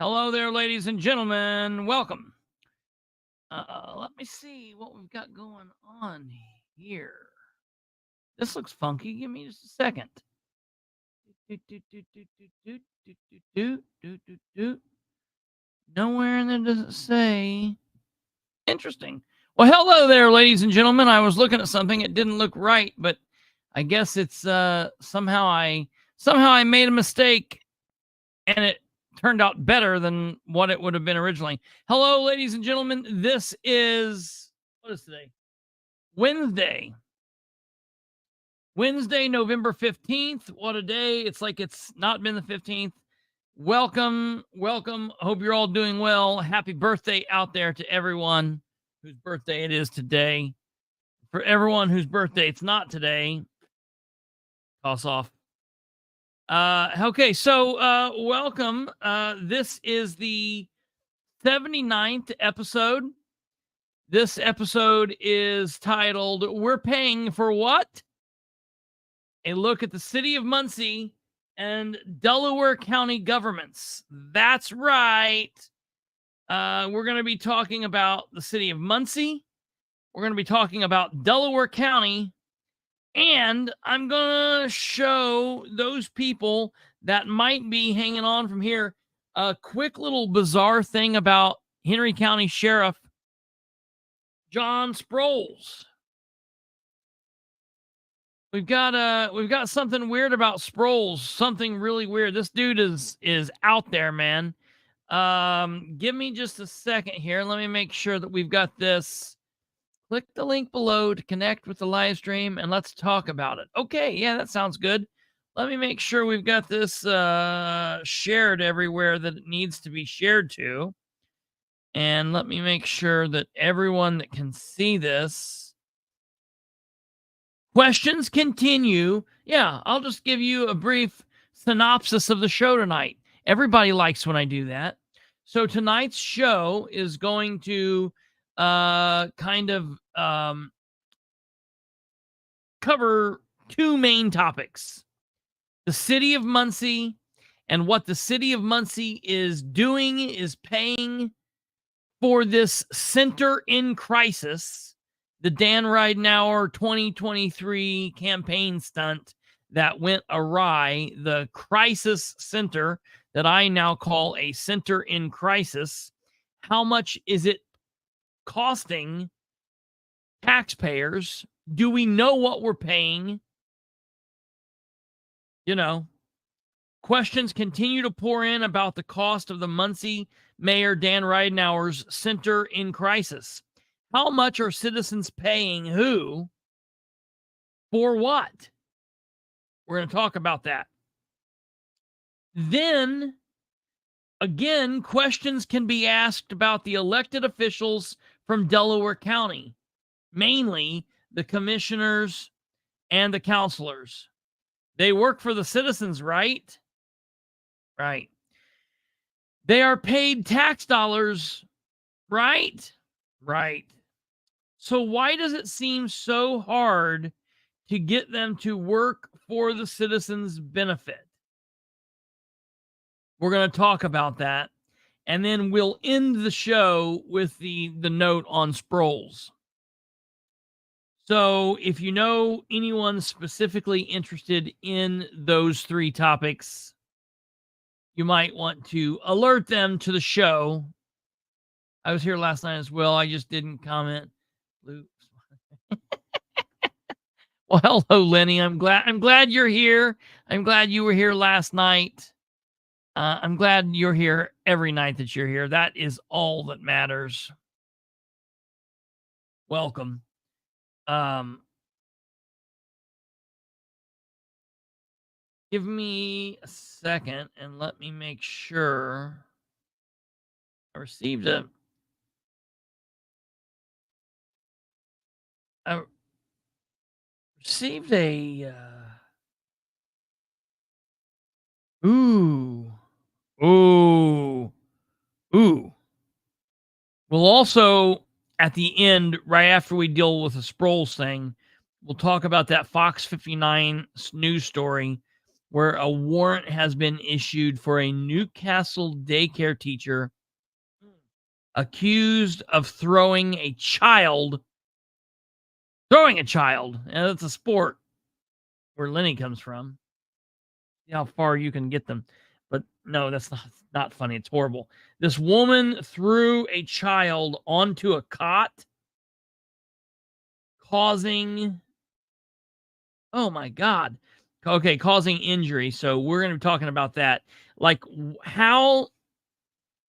Hello there, ladies and gentlemen. Welcome. Let me see what we've got going on here. This looks funky. Give me just a second. Nowhere in there does it say. Interesting. Well, hello there, ladies and gentlemen. I was looking at something. It didn't look right, but I guess it's somehow I made a mistake, and it turned out better than what it would have been originally. Hello, ladies and gentlemen. This is, what is today? Wednesday, November 15th. What a day. It's like it's not been the 15th. Welcome. Hope you're all doing well. Happy birthday out there to everyone whose birthday it is today. For everyone whose birthday it's not today, toss off. Okay, so welcome. This is the 79th episode. This episode is titled, We're Paying for What? A look at the city of Muncie and Delaware County governments. That's right. We're going to be talking about the city of Muncie. We're going to be talking about Delaware County. And I'm going to show those people that might be hanging on from here a quick little bizarre thing about Henry County Sheriff John Sproles. We've got something weird about Sproles, something really weird. This dude is out there, man. Give me just a second here. Let me make sure that we've got this. Click the link below to connect with the live stream, and let's talk about it. Okay, yeah, that sounds good. Let me make sure we've got this shared everywhere that it needs to be shared to. And let me make sure that everyone that can see this. Questions continue. Yeah, I'll just give you a brief synopsis of the show tonight. Everybody likes when I do that. So tonight's show is going to cover two main topics: the city of Muncie and what the city of Muncie is doing, is paying for this center in crisis, the Dan Ridenour 2023 campaign stunt that went awry, the crisis center that I now call a center in crisis. How much is it costing taxpayers? Do we know what we're paying? Questions continue to pour in about the cost of the Muncie Mayor Dan Ridenour's center in crisis. How much are citizens paying who for what? We're going to talk about that. Then, again, questions can be asked about the elected officials from Delaware County, mainly the commissioners and the councilors. They work for the citizens, right? Right. They are paid tax dollars, right? Right. So why does it seem so hard to get them to work for the citizens' benefit? We're going to talk about that. And then we'll end the show with the note on Sproles. So if you know anyone specifically interested in those three topics, you might want to alert them to the show. I was here last night as well. I just didn't comment. Well, hello, Lenny. I'm glad you're here. I'm glad you were here last night. I'm glad you're here every night that you're here. That is all that matters. Welcome. Give me a second and let me make sure I received a We'll also, at the end, right after we deal with the Sproles thing, we'll talk about that Fox 59 news story where a warrant has been issued for a Newcastle daycare teacher accused of throwing a child. And that's a sport where Lenny comes from. See how far you can get them. But no, that's not funny. It's horrible. This woman threw a child onto a cot, causing, oh my God. Okay, causing injury. So we're going to be talking about that. Like, how,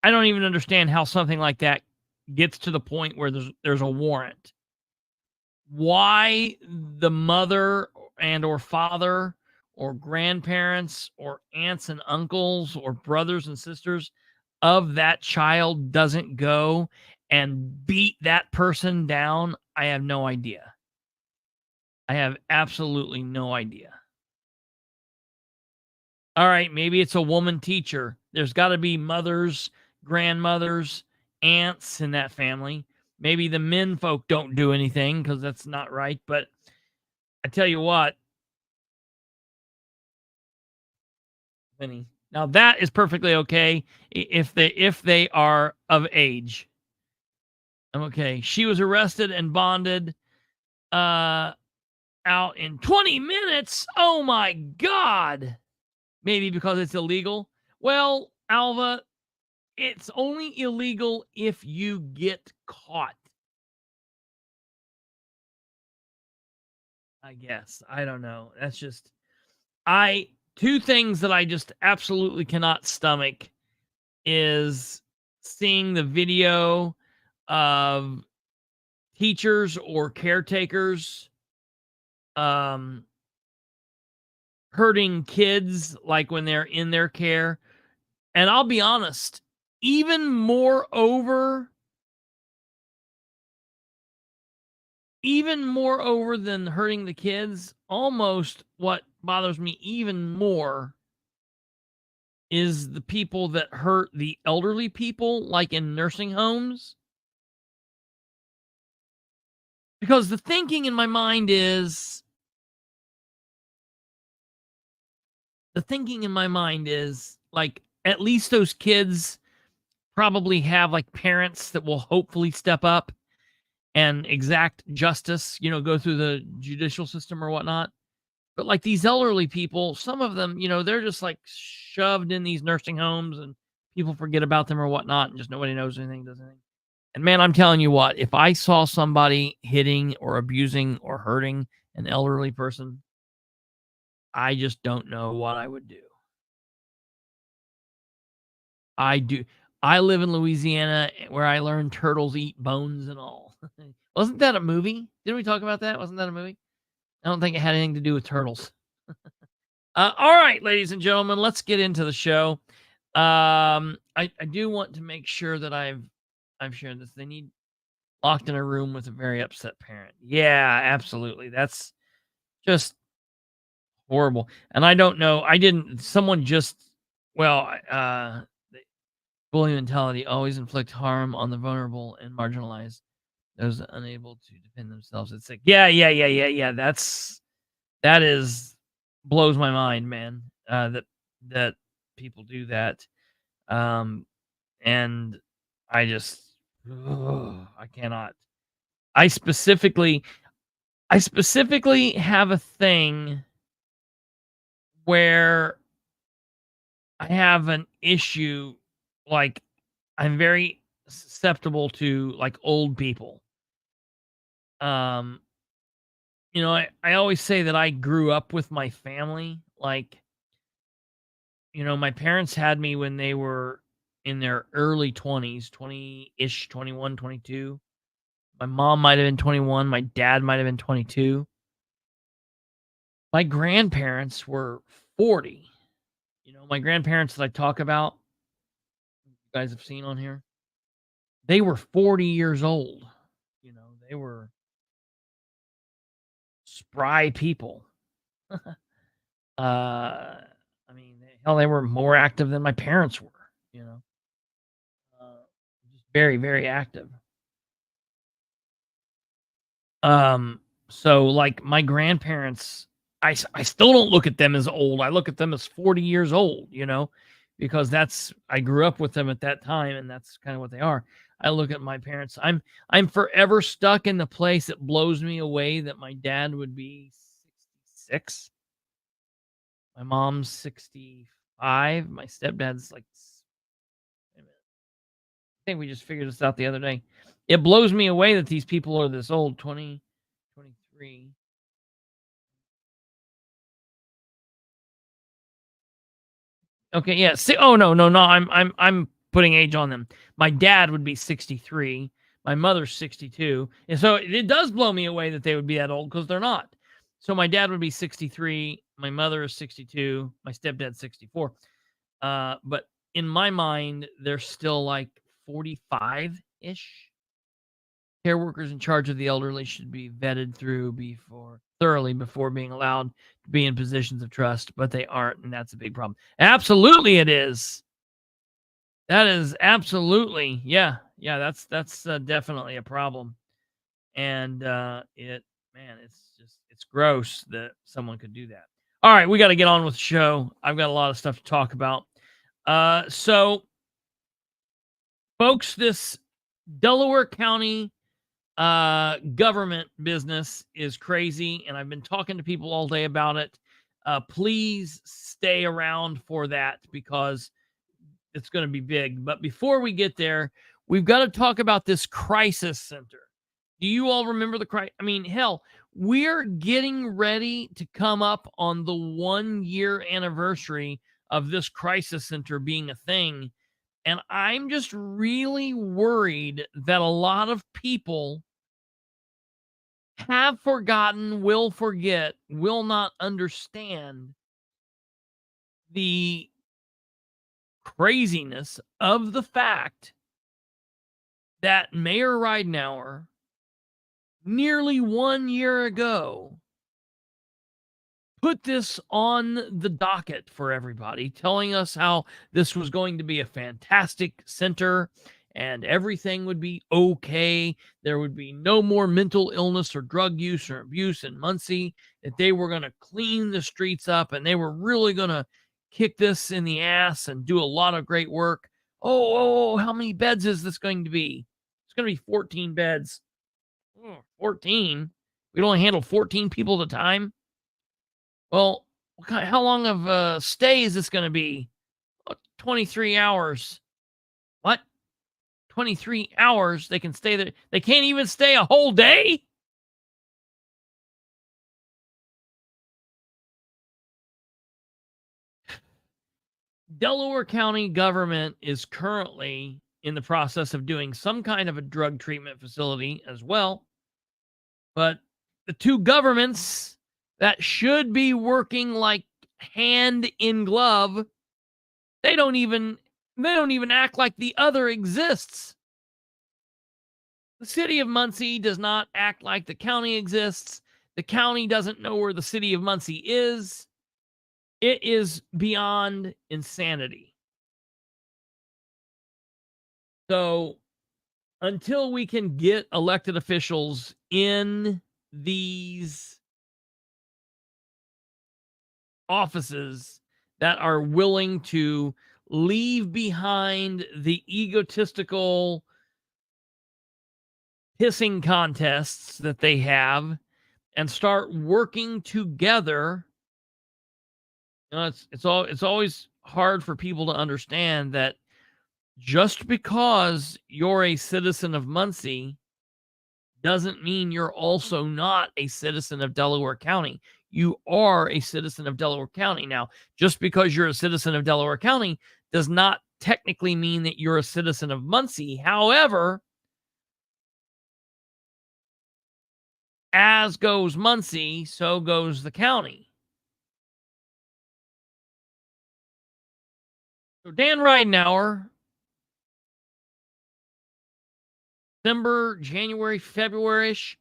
I don't even understand how something like that gets to the point where there's a warrant. Why the mother and or father or grandparents or aunts and uncles or brothers and sisters of that child doesn't go and beat that person down, I have no idea. I have absolutely no idea. All right, maybe it's a woman teacher. There's got to be mothers, grandmothers, aunts in that family. Maybe the men folk don't do anything because that's not right. But I tell you what, Vinny, now that is perfectly okay if they are of age. Okay, she was arrested and bonded out in 20 minutes. Oh my God. Maybe because it's illegal. Well, Alva, it's only illegal if you get caught. I guess. I don't know. That's just, two things that I just absolutely cannot stomach is seeing the video of teachers or caretakers hurting kids, like when they're in their care. And I'll be honest, even more over than hurting the kids, almost what bothers me even more is the people that hurt the elderly people, like in nursing homes. Because the thinking in my mind is, like, at least those kids probably have like parents that will hopefully step up and exact justice, go through the judicial system or whatnot. But like these elderly people, some of them, they're just like shoved in these nursing homes and people forget about them or whatnot, and just nobody knows anything, does anything. And man, I'm telling you what, if I saw somebody hitting or abusing or hurting an elderly person, I just don't know what I would do. I live in Louisiana where I learned turtles eat bones and all. Wasn't that a movie? Didn't we talk about that? Wasn't that a movie? I don't think it had anything to do with turtles. All right, ladies and gentlemen, let's get into the show. I do want to make sure that I've shared this. They need locked in a room with a very upset parent. Yeah, absolutely. That's just horrible. And I don't know. Someone just, well, bullying mentality always inflict harm on the vulnerable and marginalized, those unable to defend themselves. It's like, yeah. That is blows my mind, man. That people do that. And I just, I cannot. I specifically have a thing where I have an issue, like I'm very susceptible to like old people. I always say that I grew up with my family. Like, my parents had me when they were in their early 20s, 20-ish, 21, 22. My mom might have been 21. My dad might have been 22. My grandparents were 40. My grandparents that I talk about, you guys have seen on here, they were 40 years old. They were spry people. I mean, hell, they were more active than my parents were, just very, very active. So like my grandparents, I still don't look at them as old. I look at them as 40 years old, because I grew up with them at that time, and that's kind of what they are. I look at my parents. I'm forever stuck in the place. It blows me away that my dad would be 66. My mom's 65. My stepdad's like, I think we just figured this out the other day. It blows me away that these people are this old. 20, 23. Okay, yeah. Oh no. I'm putting age on them. My dad would be 63. My mother's 62. And so it does blow me away that they would be that old, because they're not. So my dad would be 63. My mother is 62. My stepdad's 64. But in my mind, they're still like 45-ish. Care workers in charge of the elderly should be vetted thoroughly before being allowed to be in positions of trust, but they aren't, and that's a big problem. Absolutely, it is. That is absolutely, yeah. That's definitely a problem, and it's gross that someone could do that. All right, we got to get on with the show. I've got a lot of stuff to talk about. So, folks, this Delaware County government business is crazy, and I've been talking to people all day about it. Please stay around for that, because it's going to be big. But before we get there, we've got to talk about this crisis center. Do you all remember the crisis? I mean, hell, we're getting ready to come up on the 1-year anniversary of this crisis center being a thing. And I'm just really worried that a lot of people have forgotten, will forget, will not understand the craziness of the fact that Mayor Ridenour, nearly 1 year ago, put this on the docket for everybody, telling us how this was going to be a fantastic center and everything would be okay. There would be no more mental illness or drug use or abuse in Muncie, that they were going to clean the streets up, and they were really going to kick this in the ass and do a lot of great work. Oh, how many beds is this going to be? It's going to be 14 beds. 14? We'd only handle 14 people at a time? Well, how long of a stay is this going to be? 23 hours. What? 23 hours they can stay there? They can't even stay a whole day? Delaware County government is currently in the process of doing some kind of a drug treatment facility as well. But the two governments that should be working like hand in glove, they don't even act like the other exists. The city of Muncie does not act like the county exists. The county doesn't know where the city of Muncie is. It is beyond insanity. So until we can get elected officials in these offices that are willing to leave behind the egotistical pissing contests that they have and start working together, it's always hard for people to understand that just because you're a citizen of Muncie doesn't mean you're also not a citizen of Delaware County. You are a citizen of Delaware County. Now, just because you're a citizen of Delaware County does not technically mean that you're a citizen of Muncie. However, as goes Muncie, so goes the county. So Dan Ridenour, December, January, February-ish,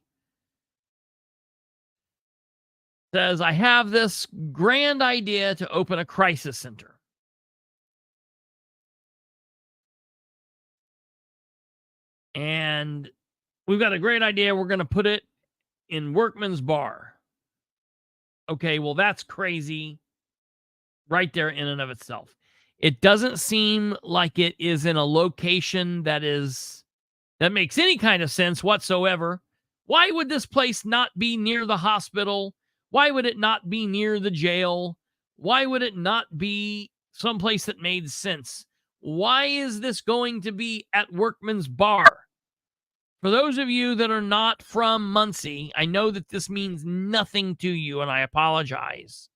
says, I have this grand idea to open a crisis center. And we've got a great idea. We're going to put it in Workman's Bar. Okay, well, that's crazy right there in and of itself. It doesn't seem like it is in a location that makes any kind of sense whatsoever. Why would this place not be near the hospital? Why would it not be near the jail? Why would it not be someplace that made sense? Why is this going to be at Workman's Bar? For those of you that are not from Muncie, I know that this means nothing to you, and I apologize.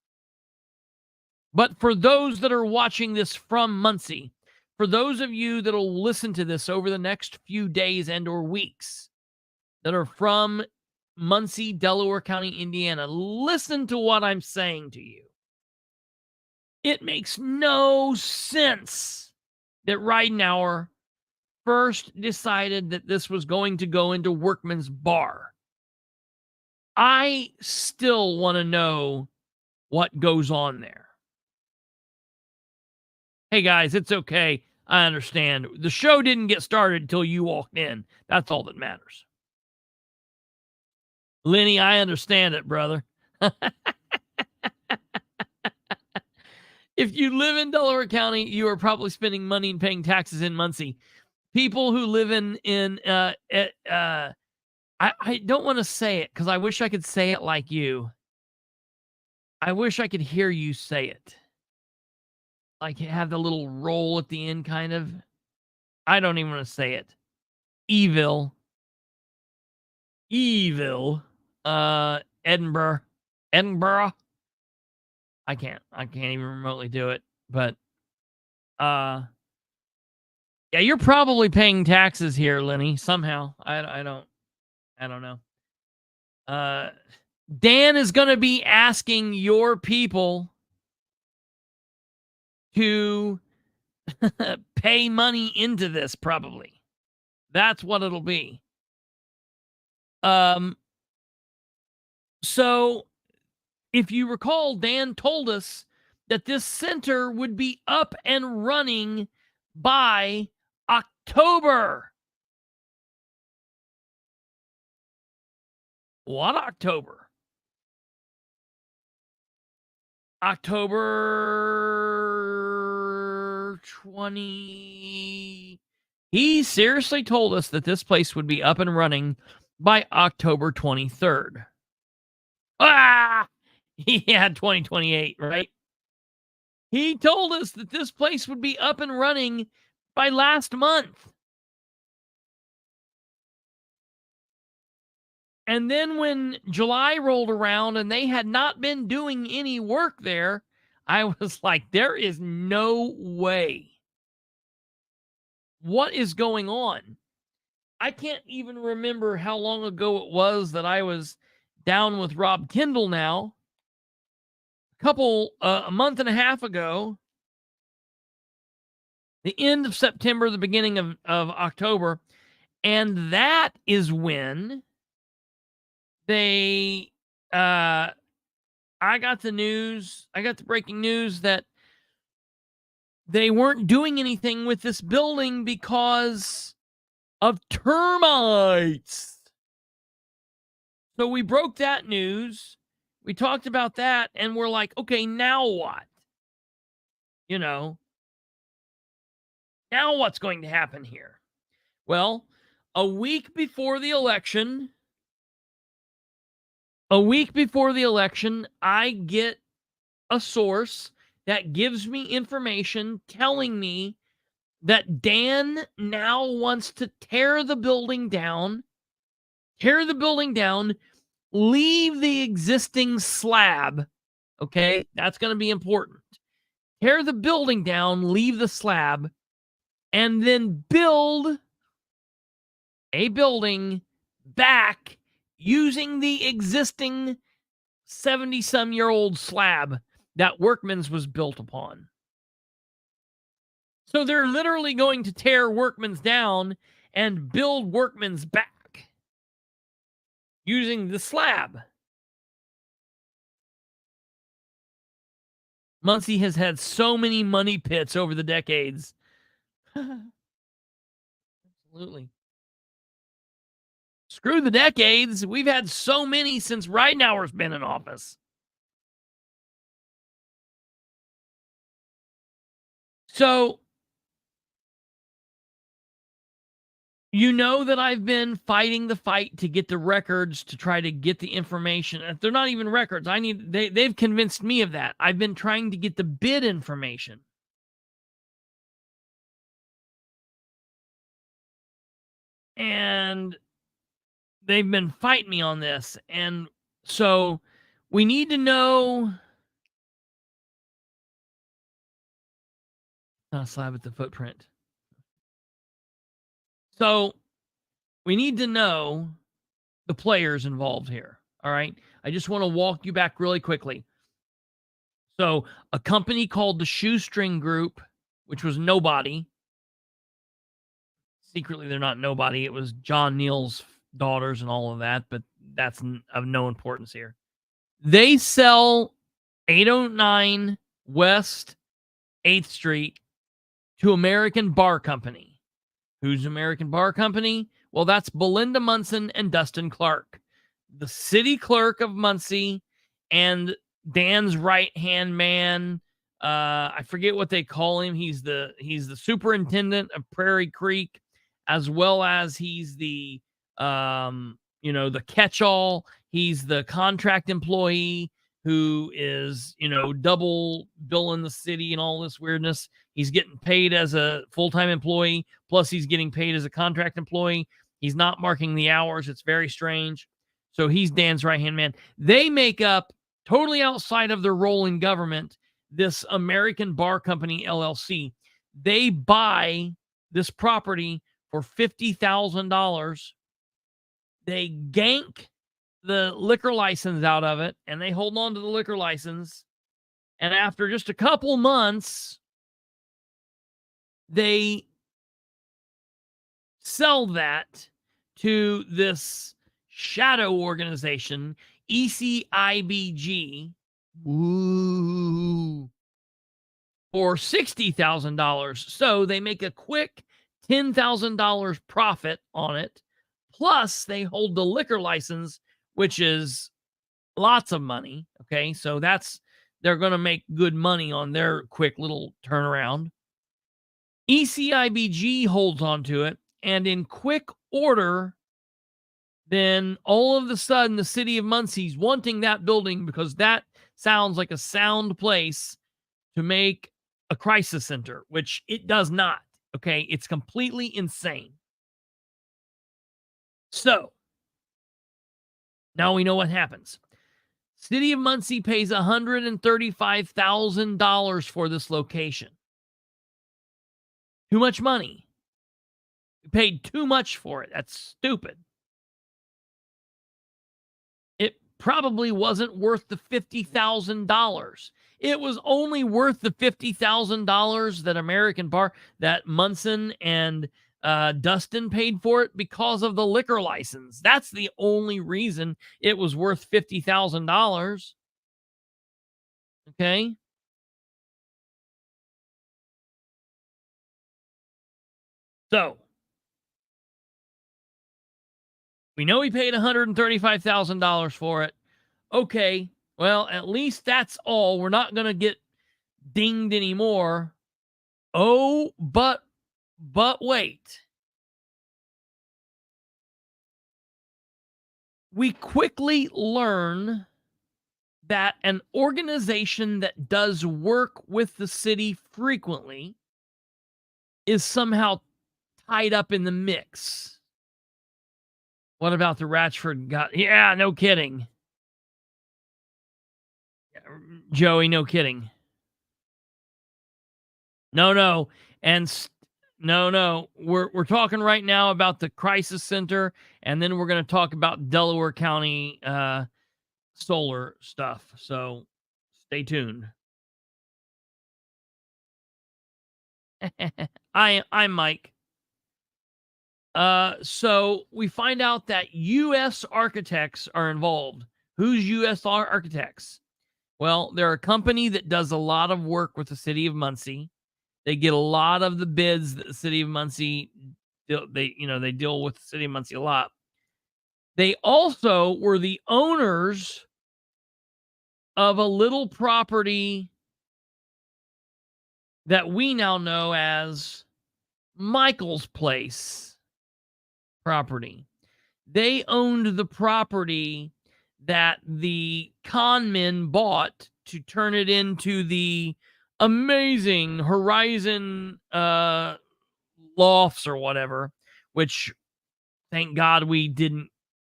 But for those that are watching this from Muncie, for those of you that will listen to this over the next few days and or weeks that are from Muncie, Delaware County, Indiana, listen to what I'm saying to you. It makes no sense that Ridenour first decided that this was going to go into Workman's Bar. I still want to know what goes on there. Hey guys, it's okay. I understand. The show didn't get started until you walked in. That's all that matters. Lenny, I understand it, brother. If you live in Delaware County, you are probably spending money and paying taxes in Muncie. People who live I don't want to say it because I wish I could say it like you. I wish I could hear you say it. Like have the little roll at the end, kind of. I don't even want to say it. Evil. Edinburgh. I can't even remotely do it. But yeah, you're probably paying taxes here, Lenny, somehow. I don't know. Dan is going to be asking your people to pay money into this, probably. That's what it'll be. So if you recall, Dan told us that this center would be up and running by October. What October? October 20. He seriously told us that this place would be up and running by October 23rd. Ah! He had 2028, right? He told us that this place would be up and running by last month. And then when July rolled around and they had not been doing any work there, I was like, there is no way. What is going on? I can't even remember how long ago it was that I was down with Rob Kendall now. A month and a half ago, the end of September, the beginning of October. And that is when they, I got the breaking news that they weren't doing anything with this building because of termites. So we broke that news. We talked about that and we're like, okay, now what? Now what's going to happen here? Well, a week before the election, I get a source that gives me information telling me that Dan now wants to tear the building down, leave the existing slab. Okay, that's going to be important. Tear the building down, leave the slab, and then build a building back using the existing 70-some-year-old slab that Workman's was built upon. So they're literally going to tear Workman's down and build Workman's back using the slab. Muncie has had so many money pits over the decades. Absolutely. Screw the decades. We've had so many since Ridenour's been in office. So, you know that I've been fighting the fight to get the records to try to get the information. If they're not even records, they've convinced me of that. I've been trying to get the bid information. And they've been fighting me on this. And so we need to know. Not a slab at the footprint. So we need to know the players involved here. All right. I just want to walk you back really quickly. So a company called the Shoestring Group, which was nobody. Secretly, they're not nobody. It was John Neal's daughters and all of that, but that's of no importance here. They sell 809 West 8th Street to American Bar Company. Who's American Bar Company? Well, that's Belinda Munson and Dustin Clark, the city clerk of Muncie and Dan's right-hand man. I forget what they call him. He's the superintendent of Prairie Creek, as well as he's the the catch-all. He's the contract employee who is, double billing the city and all this weirdness. He's getting paid as a full-time employee, plus he's getting paid as a contract employee. He's not marking the hours. It's very strange. So he's Dan's right-hand man. They make up, totally outside of their role in government, this American Bar Company, LLC. They buy this property for $50,000. They gank the liquor license out of it, and they hold on to the liquor license. And after just a couple months, they sell that to this shadow organization, ECIBG, for $60,000. So they make a quick $10,000 profit on it. Plus, they hold the liquor license, which is lots of money. Okay, so they're going to make good money on their quick little turnaround. ECIBG holds on to it, and in quick order, then all of a sudden, the city of Muncie's wanting that building because that sounds like a sound place to make a crisis center, which it does not. Okay, it's completely insane. So now we know what happens. City of Muncie pays $135,000 for this location. Too much money. We paid too much for it. That's stupid. It probably wasn't worth the $50,000. It was only worth the $50,000 that Munson and Dustin paid for it because of the liquor license. That's the only reason it was worth $50,000. Okay. So we know he paid $135,000 for it. Okay. Well, at least that's all. We're not going to get dinged anymore. Oh, but wait. We quickly learn that an organization that does work with the city frequently is somehow tied up in the mix. What about the Ratchford guy? Yeah, no kidding. Joey, no kidding. No. And no. We're talking right now about the crisis center, and then we're going to talk about Delaware County solar stuff. So stay tuned. I'm Mike. So we find out that U.S. architects are involved. Who's U.S. architects? Well, they're a company that does a lot of work with the city of Muncie. They get a lot of the bids that the city of Muncie, they deal with the city of Muncie a lot. They also were the owners of a little property that we now know as Michael's Place property. They owned the property that the con men bought to turn it into the amazing Horizon lofts or whatever, which thank God we didn't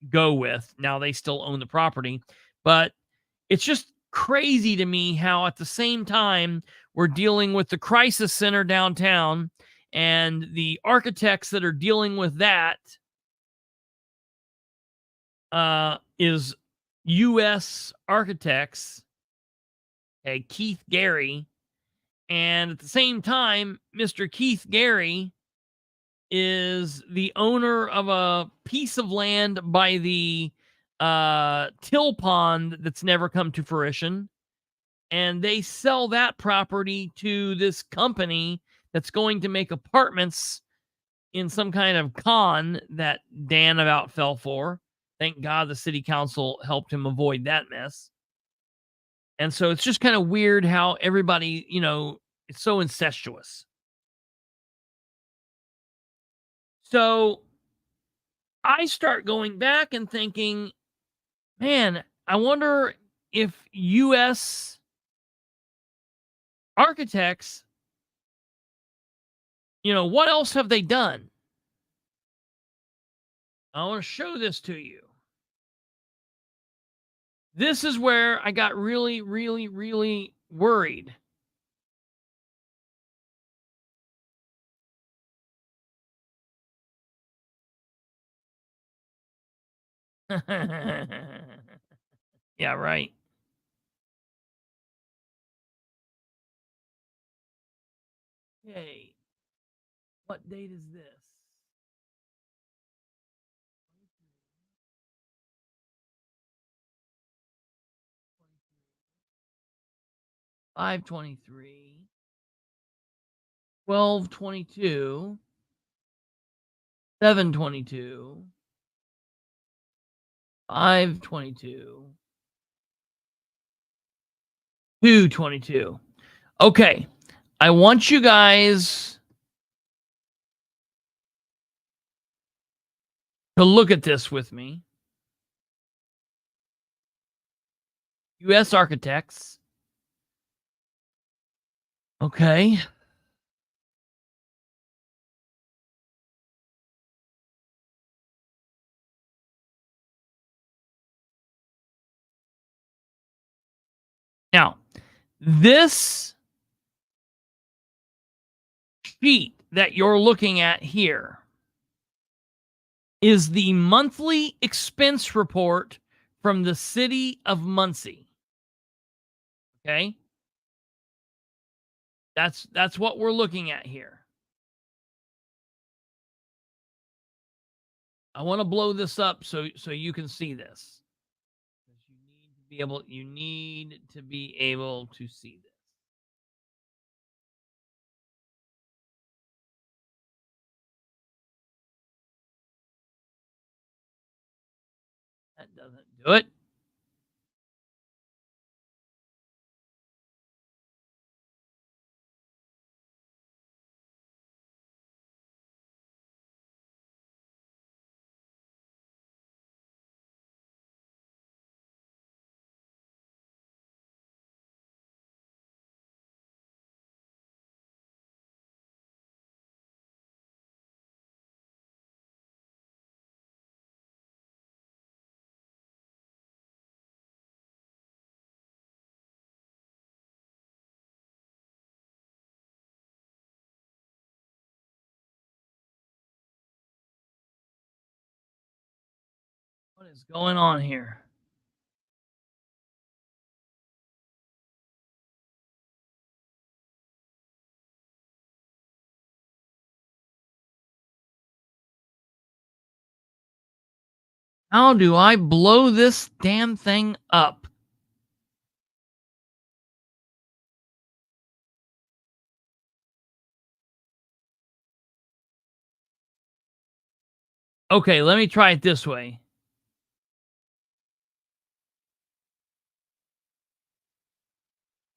go with. Now they still own the property, but it's just crazy to me how at the same time we're dealing with the crisis center downtown and the architects that are dealing with that is U.S. architects, Keith Gary, and at the same time, Mr. Keith Gary is the owner of a piece of land by the Till Pond that's never come to fruition, and they sell that property to this company that's going to make apartments in some kind of con that Dan about fell for. Thank God the city council helped him avoid that mess. And so it's just kind of weird how everybody, it's so incestuous. So I start going back and thinking, man, I wonder if U.S. architects, what else have they done? I want to show this to you. This is where I got really, really, really worried. Yeah, right. Okay. What date is this? 5/23, 12/22, 7/22, 5/22, 2/22. Okay. I want you guys to look at this with me. U.S. architects. Okay. Now, this sheet that you're looking at here is the monthly expense report from the city of Muncie. Okay? That's what we're looking at here. I want to blow this up so you can see this. You need to be able to see this. That doesn't do it. What is going on here? How do I blow this damn thing up? Okay, let me try it this way.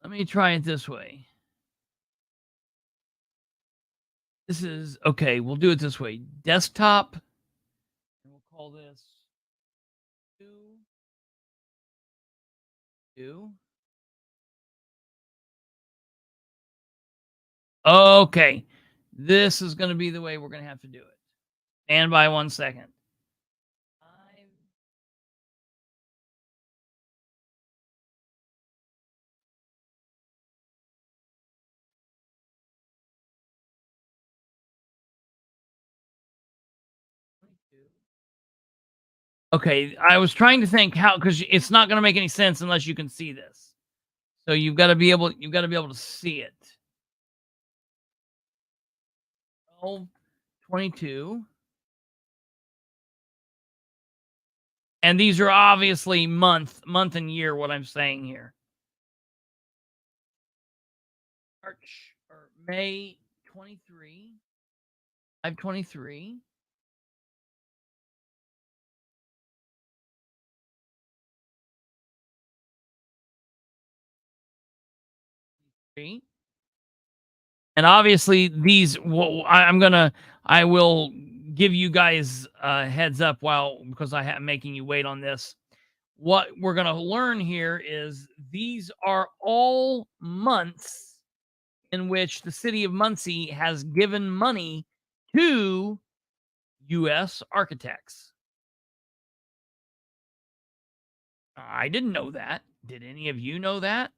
Let me try it this way. This is okay. We'll do it this way. Desktop. And we'll call this 2. Okay. This is going to be the way we're going to have to do it. Stand by 1 second. Okay, I was trying to think how, because it's not going to make any sense unless you can see this. So you've got to be able to see it. 22. And these are obviously month and year, what I'm saying here. March or May 23. 5/23. And obviously these, I will give you guys a heads up because I am making you wait on this. What we're going to learn here is these are all months in which the city of Muncie has given money to U.S. architects. I didn't know that. Did any of you know that?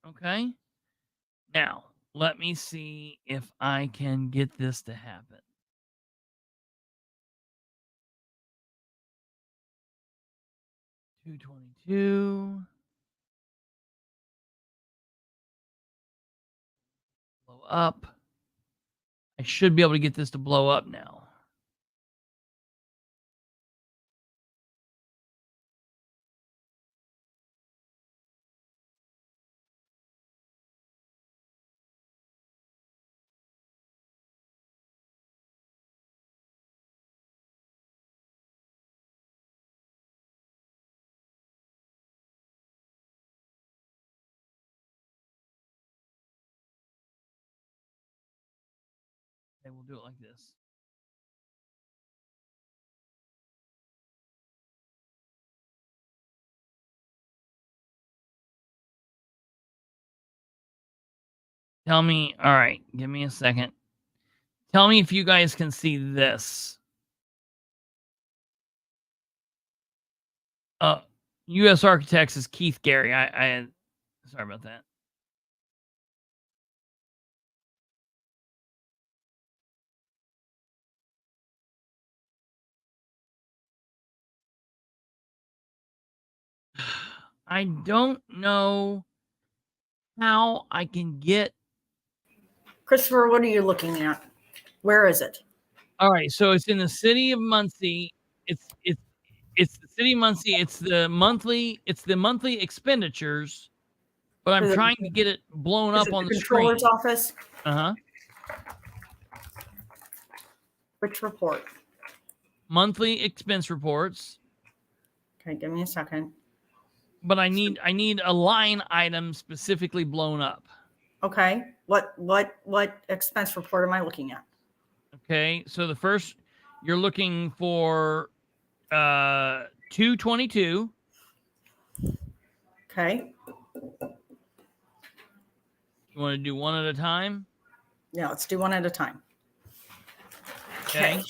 Okay. Now, let me see if I can get this to happen. 222. Blow up. I should be able to get this to blow up now. Okay, we'll do it like this. Tell me, all right, give me a second. Tell me if you guys can see this. U.S. Architects is Keith Gary. I sorry about that. I don't know how I can get. Christopher, what are you looking at? Where is it? All right, so it's in the city of Muncie. It's the city of Muncie. It's the monthly expenditures, but I'm trying to get it blown up on the controller's screen. Office. Which report? Monthly expense reports. Okay, give me a second. But I need a line item specifically blown up. Okay. What expense report am I looking at? Okay, so the first you're looking for 222. Okay. You want to do one at a time? Yeah, let's do one at a time. Okay.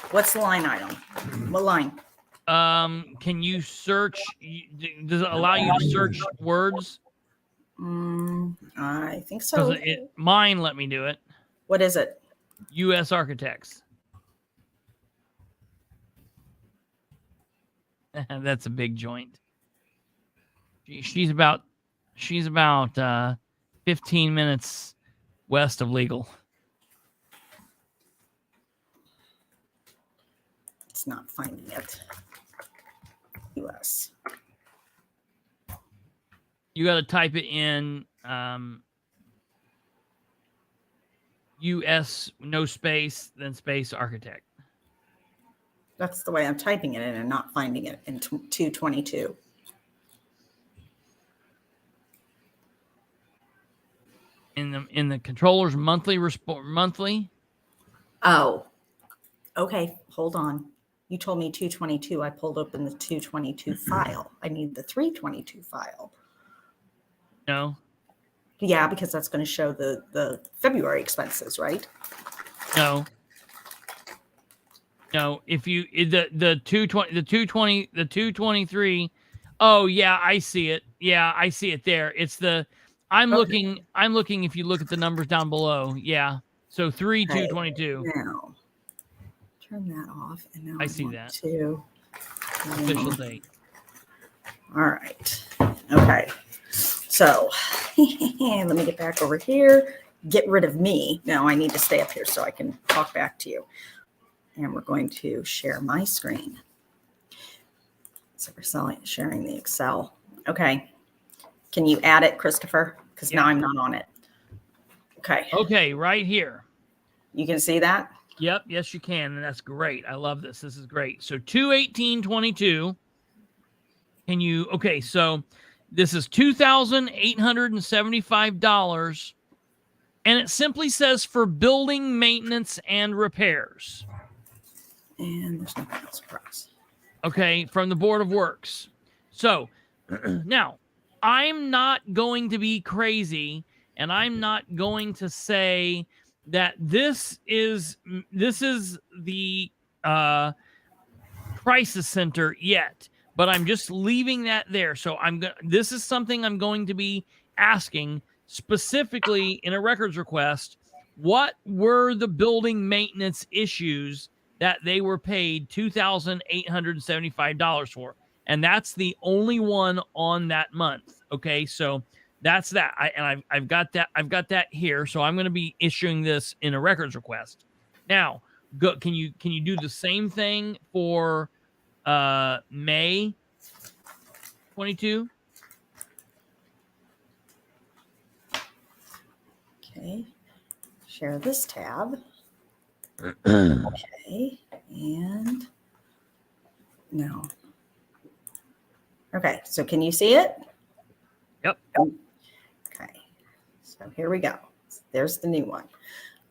What's the line item? What line? Can you search? Does it allow you to search words? I think so. Mine let me do it. What is it? U.S. Architects. That's a big joint. She's about 15 minutes west of legal. It's not finding it. U.S. You got to type it in U.S. no space, then space architect. That's the way I'm typing it in and not finding it in 222. In the controller's monthly. Oh, okay. Hold on. You told me 222. I pulled open the 222 file. I need the 322 file. No, Yeah, because that's going to show the February expenses, right? no. If you the 223. Oh yeah, I see it. Yeah, I see it there. It's the I'm Okay. looking if you look at the numbers down below. Yeah. So 222. Now turn that off, and now I I see want that. to. Official date. All right. Okay. So let me get back over here. Get rid of me. Now I need to stay up here so I can talk back to you. And we're going to share my screen. So we're sharing the Excel. Okay. Can you add it, Christopher? Because now I'm not on it. Okay. Okay, right here. You can see that? Yep, yes you can, and that's great. I love this. This is great. So 218.22. Can you okay, so this is $2,875, and it simply says for building maintenance and repairs. And there's nothing else for us. Okay, from the Board of Works. So now I'm not going to be crazy, and I'm not going to say that this is the crisis center yet, but I'm just leaving that there. So this is something I'm going to be asking specifically in a records request. What were the building maintenance issues that they were paid $2,875 for? And that's the only one on that month. Okay, so that's that. I've got that. I've got that here. So I'm going to be issuing this in a records request. Now, can you do the same thing for May 22? Okay. Share this tab. Okay. And no. Okay. So can you see it? Yep. Okay. So here we go. There's the new one.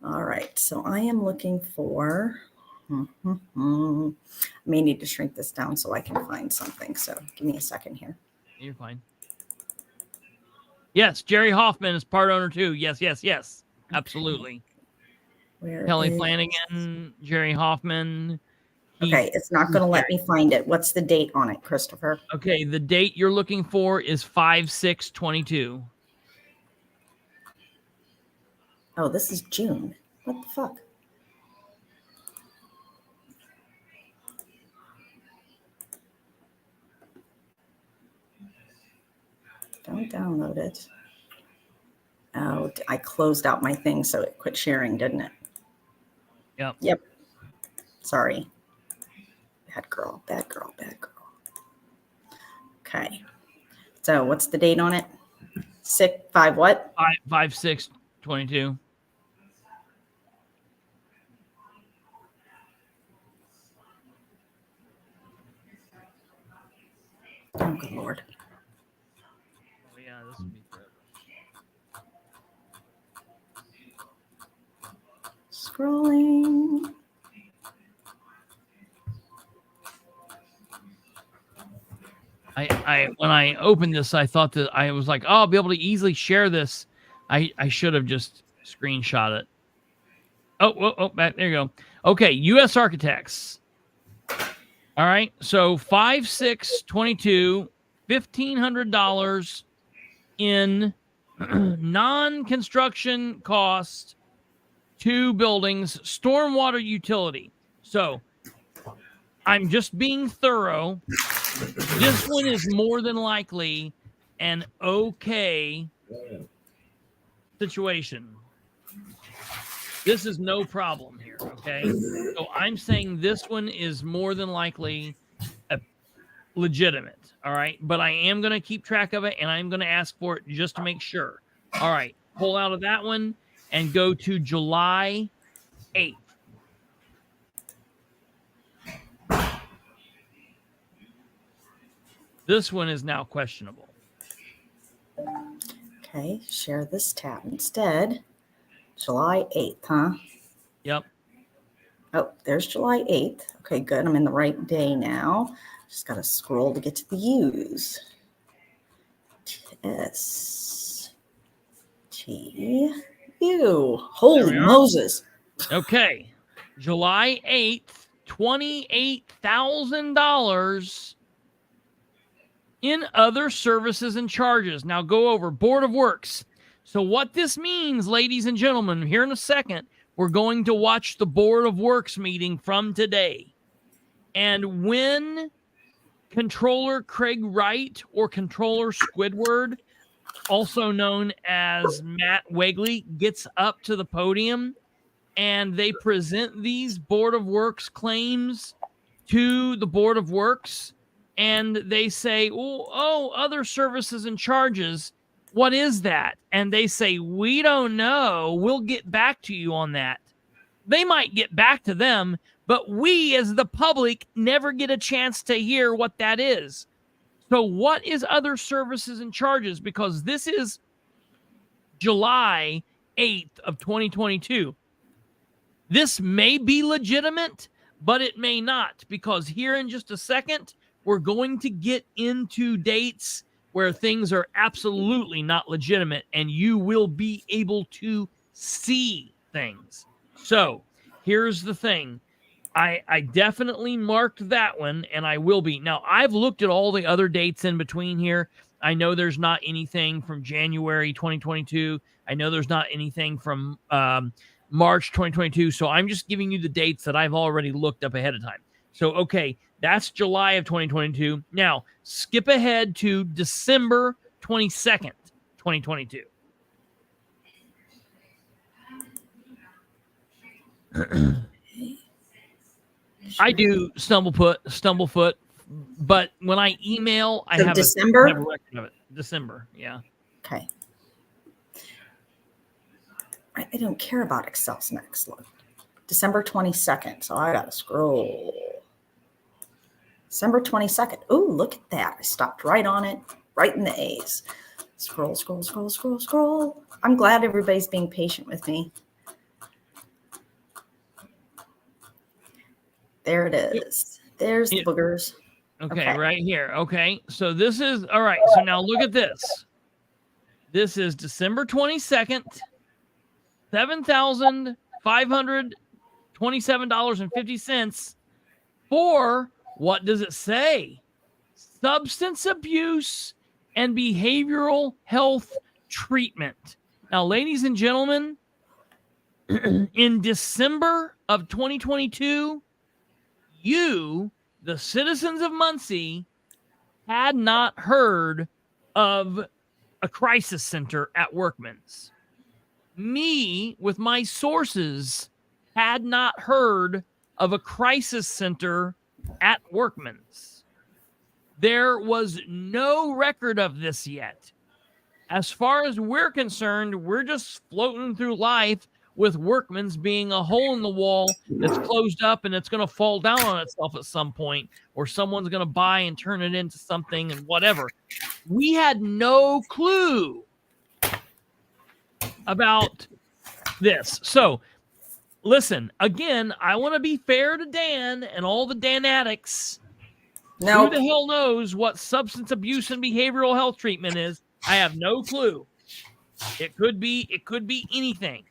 All right. So I am looking for. I may need to shrink this down so I can find something. So give me a second here. You're fine. Yes, Jerry Hoffman is part owner too. Yes. Absolutely. Where Kelly is... Flanagan, Jerry Hoffman. Okay, it's not going to let me find it. What's the date on it, Christopher? Okay, the date you're looking for is 5/6/22. Oh, this is June. What the fuck? Don't download it. Oh, I closed out my thing, so it quit sharing, didn't it? Yep. Sorry. Bad girl. Okay. So what's the date on it? 5 what? 5/6/22. Oh, good Lord. Oh, yeah, this would be forever. Scrolling. When I opened this, I thought that I was like, oh, I'll be able to easily share this. I should have just screenshot it. Oh, back there you go. Okay, U.S. Architects. All right, so 5/6/22, $1,500 in non-construction cost, 2 buildings, stormwater utility. So I'm just being thorough. This one is more than likely an okay situation. This is no problem here, okay? So I'm saying this one is more than likely legitimate, all right? But I am going to keep track of it, and I'm going to ask for it just to make sure. All right, pull out of that one and go to July 8th. This one is now questionable. Okay, share this tab instead. July 8th, huh? Yep. Oh, there's July 8th. Okay, good. I'm in the right day now. Just got to scroll to get to the U's. S T U. Holy Moses. Okay. July 8th, $28,000 in other services and charges. Now go over Board of Works. So what this means, ladies and gentlemen, here in a second, we're going to watch the Board of Works meeting from today. And when Controller Craig Wright or Controller Squidward, also known as Matt Wegley, gets up to the podium and they present these Board of Works claims to the Board of Works, and they say, oh, other services and charges, what is that? And they say, we don't know. We'll get back to you on that. They might get back to them, but we as the public never get a chance to hear what that is. So what is other services and charges? Because this is July 8th of 2022. This may be legitimate, but it may not, because here in just a second, we're going to get into dates where things are absolutely not legitimate, and you will be able to see things. So here's the thing. I definitely marked that one, and I will be. Now, I've looked at all the other dates in between here. I know there's not anything from January 2022. I know there's not anything from March 2022. So I'm just giving you the dates that I've already looked up ahead of time. So, okay, that's July of 2022. Now, skip ahead to December 22nd, 2022. I do Stumblefoot, but when I email, I have December? I have a record of it. December, yeah. Okay. I don't care about Excel's next. Look, December 22nd. So I got to scroll. December 22nd. Oh, look at that. I stopped right on it, right in the A's. Scroll, scroll, scroll, scroll, scroll. I'm glad everybody's being patient with me. There it is. There's the boogers. Okay, right here. Okay, so this is, all right, so now look at this. This is December 22nd, $7,527.50 for, what does it say? Substance abuse and behavioral health treatment. Now, ladies and gentlemen, in December of 2022, you, the citizens of Muncie, had not heard of a crisis center at Workman's. Me, with my sources, had not heard of a crisis center at Workman's. There was no record of this yet. As far as we're concerned, we're just floating through life with Workman's being a hole in the wall that's closed up and it's going to fall down on itself at some point, or someone's going to buy and turn it into something and whatever. We had no clue about this. So listen, again, I want to be fair to Dan and all the Dan addicts. Who the hell knows what substance abuse and behavioral health treatment is? I have no clue. It could be anything.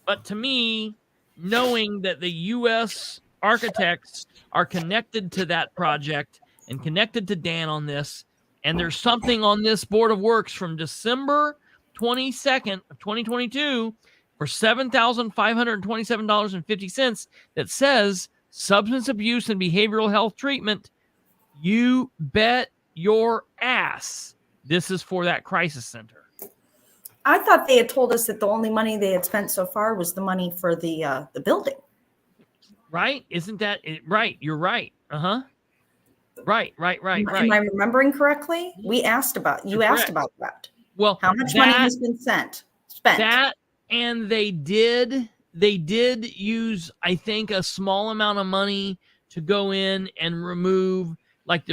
But to me, knowing that the U.S. architects are connected to that project and connected to Dan on this, and there's something on this Board of Works from December 22nd of 2022 for $7,527.50 that says substance abuse and behavioral health treatment, you bet your ass this is for that crisis center. I thought they had told us that the only money they had spent so far was the money for the building. Right? Isn't that it? Right? You're right. Uh-huh. Right. Am I remembering correctly? You asked about that. Well, how much money has been spent? That, and they did use, I think, a small amount of money to go in and remove like the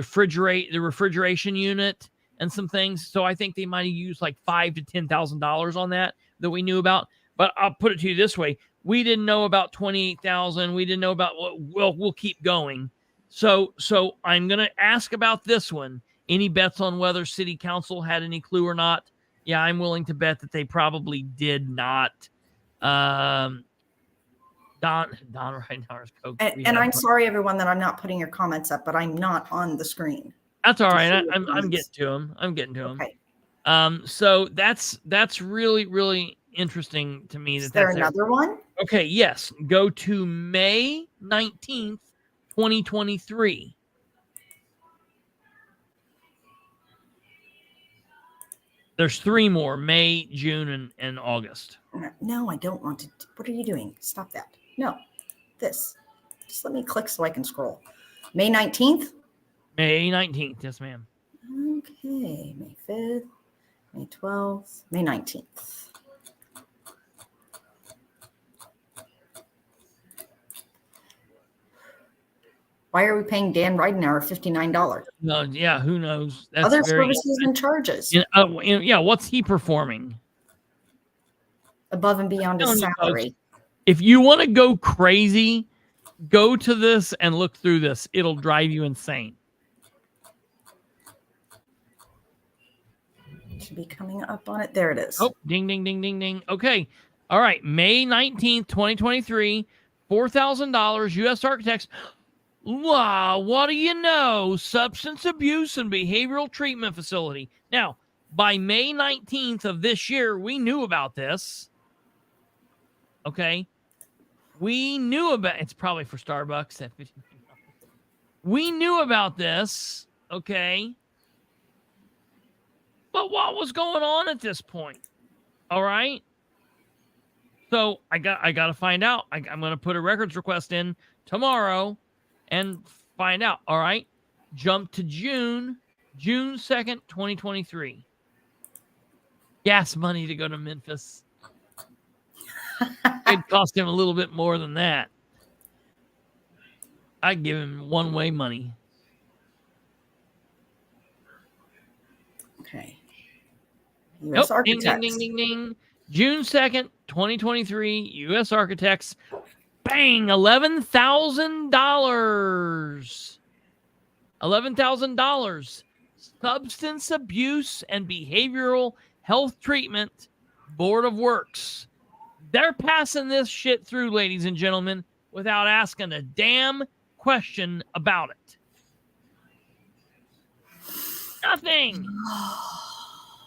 refrigeration unit and some things. So I think they might have used like $5,000 to $10,000 on that we knew about. But I'll put it to you this way. We didn't know about 28,000. We didn't know about what. Well, we'll keep going. So I'm going to ask about this one. Any bets on whether city council had any clue or not? Yeah, I'm willing to bet that they probably did not. Don Ridenour's Coke. And I'm sorry, everyone, that I'm not putting your comments up, but I'm not on the screen. That's all right. I'm getting to them. I'm getting to them. Okay. So that's really, really interesting to me. Is there another one? Okay, yes. Go to May 19th, 2023. There's 3 more: May, June, and August. No, I don't want to. What are you doing? Stop that. No, this. Just let me click so I can scroll. May 19th? May 19th. Yes, ma'am. Okay. May 5th, May 12th, May 19th. Why are we paying Dan Ridenour $59? No, yeah, who knows? That's Other services and charges. Yeah, what's he performing? Above and beyond his salary. If you want to go crazy, go to this and look through this. It'll drive you insane. Should be coming up on it. There it is. Oh, ding, ding, ding, ding, ding. Okay. All right. May 19th, 2023, $4,000 U.S. Architects. Wow, what do you know? Substance abuse and behavioral treatment facility. Now, by May 19th of this year, we knew about this. Okay. We knew about it's probably for Starbucks. We knew about this. Okay. But what was going on at this point? All right. So I got to find out. I'm going to put a records request in tomorrow and find out. All right. Jump to June 2nd, 2023. Gas money to go to Memphis. It cost him a little bit more than that. I'd give him one-way money. Okay. U.S. Architects. Ding, ding, ding, ding, ding. June 2nd, 2023, U.S. Architects. Bang, $11,000. $11,000. Substance Abuse and Behavioral Health Treatment Board of Works. They're passing this shit through, ladies and gentlemen, without asking a damn question about it. Nothing.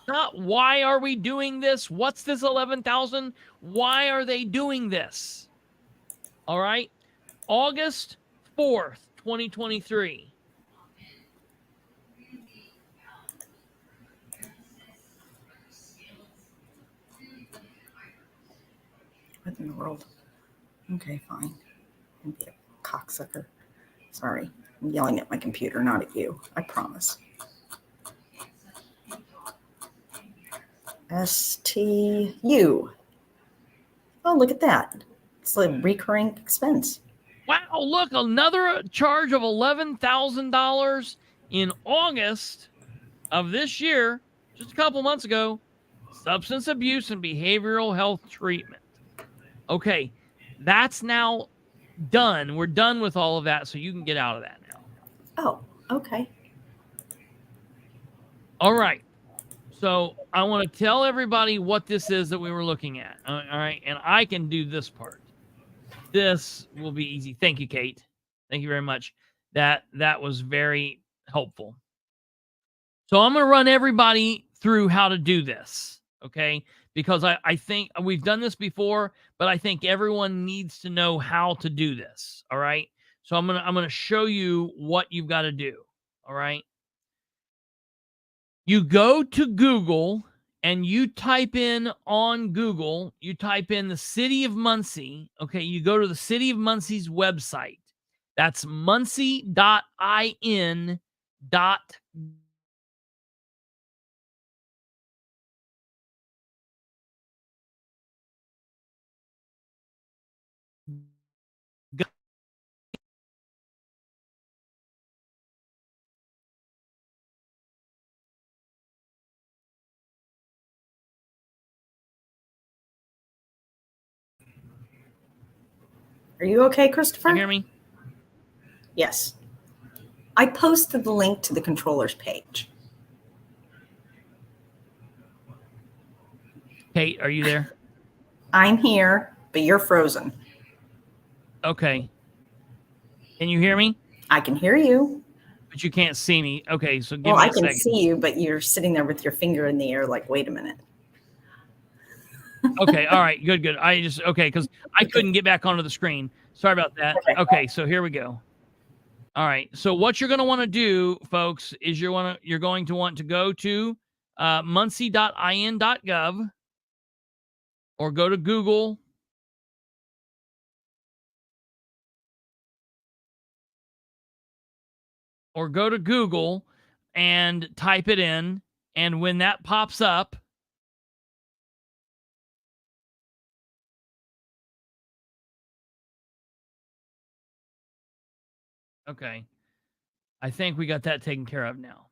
Not why are we doing this? What's this 11,000? Why are they doing this? All right. August 4th, 2023. What in the world? Okay, fine. Don't be a cocksucker. Sorry. I'm yelling at my computer, not at you. I promise. STU. Oh, look at that. It's a recurring expense. Wow, look, another charge of $11,000 in August of this year, just a couple months ago. Substance abuse and behavioral health treatment. Okay, that's now done. We're done with all of that, so you can get out of that now. Oh, okay. All right. So I want to tell everybody what this is that we were looking at. All right. And I can do this part. This will be easy. Thank you, Kate. Thank you very much. That was very helpful. So I'm going to run everybody through how to do this. Okay. Because I think we've done this before, but I think everyone needs to know how to do this. All right. So I'm going to show you what you've got to do. All right. You go to Google and you type in on Google, you type in the city of Muncie. Okay, you go to the city of Muncie's website. That's muncie.in. Are you okay, Christopher? You hear me? Yes. I posted the link to the controller's page. Kate, are you there? I'm here, but you're frozen. Okay. Can you hear me? I can hear you. But you can't see me. Okay, so give Well, me I a can second. see you, but you're sitting there with your finger in the air like, wait a minute. Okay, all right, good. Okay, because I couldn't get back onto the screen. Sorry about that. Okay, so here we go. All right, so what you're going to want to do, folks, is you're going to want to go to muncie.in.gov or go to Google. Or go to Google and type it in. And when that pops up, okay, I think we got that taken care of now.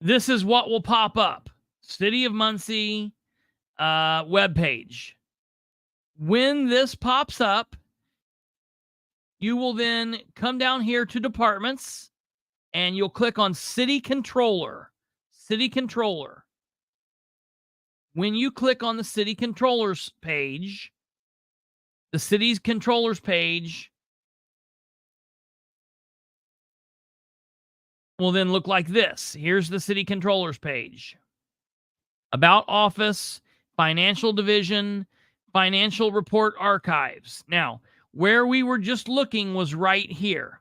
This is what will pop up. City of Muncie webpage. When this pops up, you will then come down here to departments and you'll click on City Controller. City Controller. When you click on the City Controllers page, the City's Controllers page will then look like this. Here's the City Controllers page. About Office, Financial Division, Financial Report Archives. Now, where we were just looking was right here.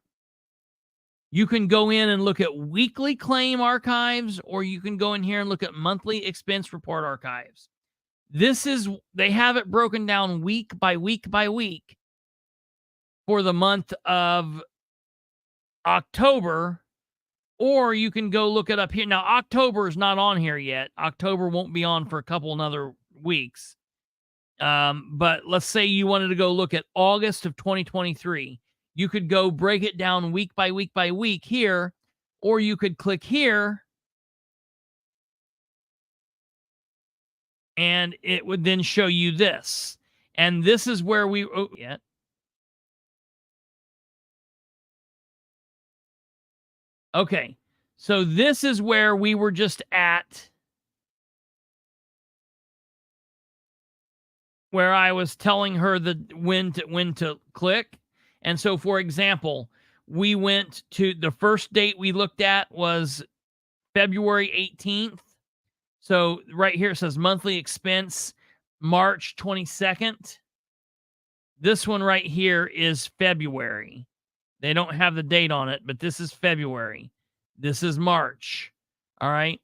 You can go in and look at weekly claim archives, or you can go in here and look at monthly expense report archives. They have it broken down week by week by week for the month of October, or you can go look it up here. Now, October is not on here yet. October won't be on for a couple another weeks. But let's say you wanted to go look at August of 2023. You could go break it down week by week by week here, or you could click here and it would then show you this. And this is where Okay. So this is where we were just at, where I was telling her when to click. And so, for example, we went to the first date we looked at was February 18th. So right here it says monthly expense, March 22nd. This one right here is February. They don't have the date on it, but this is February. This is March. All right.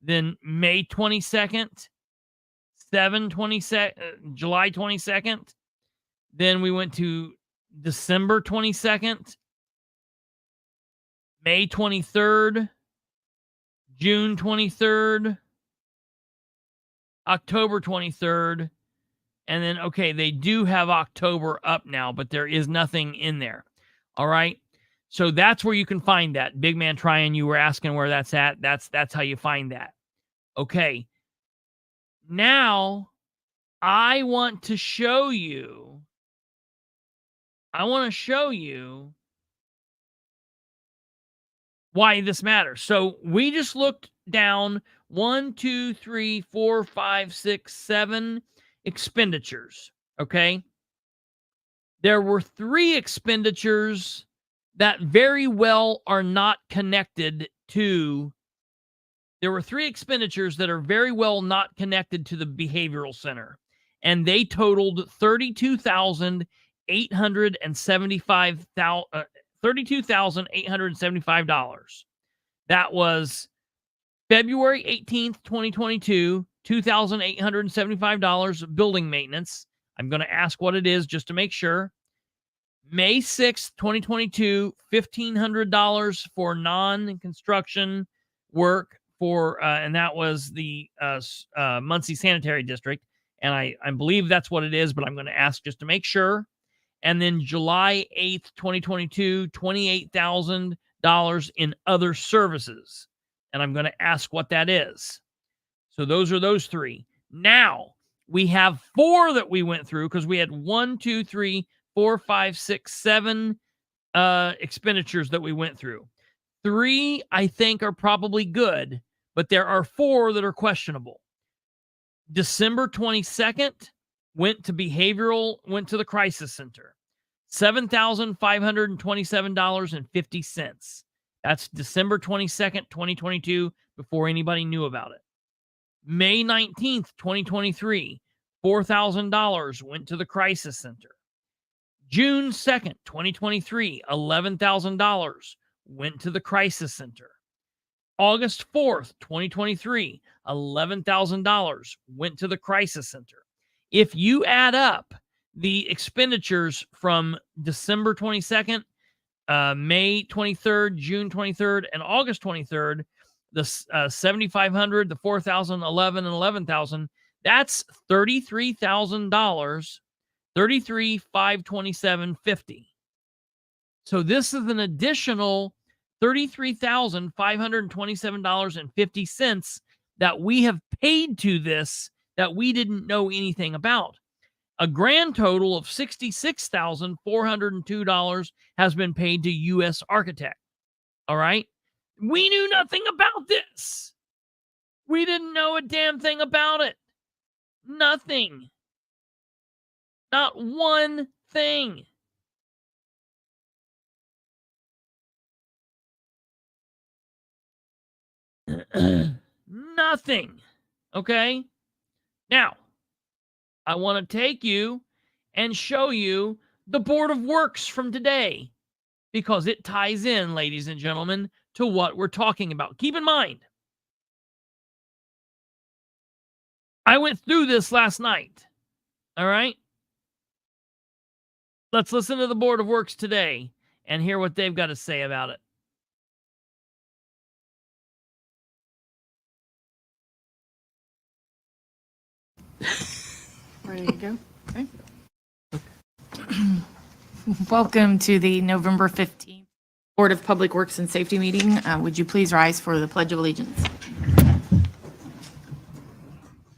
Then May 22nd, July 22nd. Then we went to December 22nd, May 23rd, June 23rd, October 23rd, and then, okay, they do have October up now, but there is nothing in there. All right. So that's where you can find that. Big Man Tryon, you were asking where that's at. That's how you find that. Okay. Now, I want to show you why this matters. So we just looked down 1, 2, 3, 4, 5, 6, 7 expenditures. Okay. There were 3 expenditures that very well are not connected to. There were 3 expenditures that are very well not connected to the behavioral center, and they totaled $32,875. That was February 18th, 2022, $2,875 building maintenance. I'm going to ask what it is just to make sure. May 6th, 2022, $1,500 for non-construction work for, and that was the Muncie Sanitary District. And I believe that's what it is, but I'm going to ask just to make sure. And then July 8th, 2022, $28,000 in other services. And I'm going to ask what that is. So those are those 3. Now, we have 4 that we went through because we had 1, 2, 3, 4, 5, 6, 7 expenditures that we went through. 3, I think, are probably good, but there are 4 that are questionable. December 22nd went to the crisis center. $7,527.50. That's December 22nd, 2022, before anybody knew about it. May 19th, 2023, $4,000 went to the crisis center. June 2nd, 2023, $11,000 went to the crisis center. August 4th, 2023, $11,000 went to the crisis center. If you add up the expenditures from December 22nd, May 23rd, June 23rd, and August 23rd, the 7,500, the 4,011, and 11,000, that's $33,000, $33,527.50. So this is an additional $33,527.50 that we have paid to this that we didn't know anything about. A grand total of $66,402 has been paid to U.S. Architect. All right? We knew nothing about this. We didn't know a damn thing about it. Nothing. Not one thing. Nothing. Okay? Now, I want to take you and show you the Board of Works from today because it ties in, ladies and gentlemen, to what we're talking about. Keep in mind, I went through this last night. All right? Let's listen to the Board of Works today and hear what they've got to say about it. Ready to go? Okay. Welcome to the November 15th Board of Public Works and Safety meeting. Would you please rise for the Pledge of Allegiance?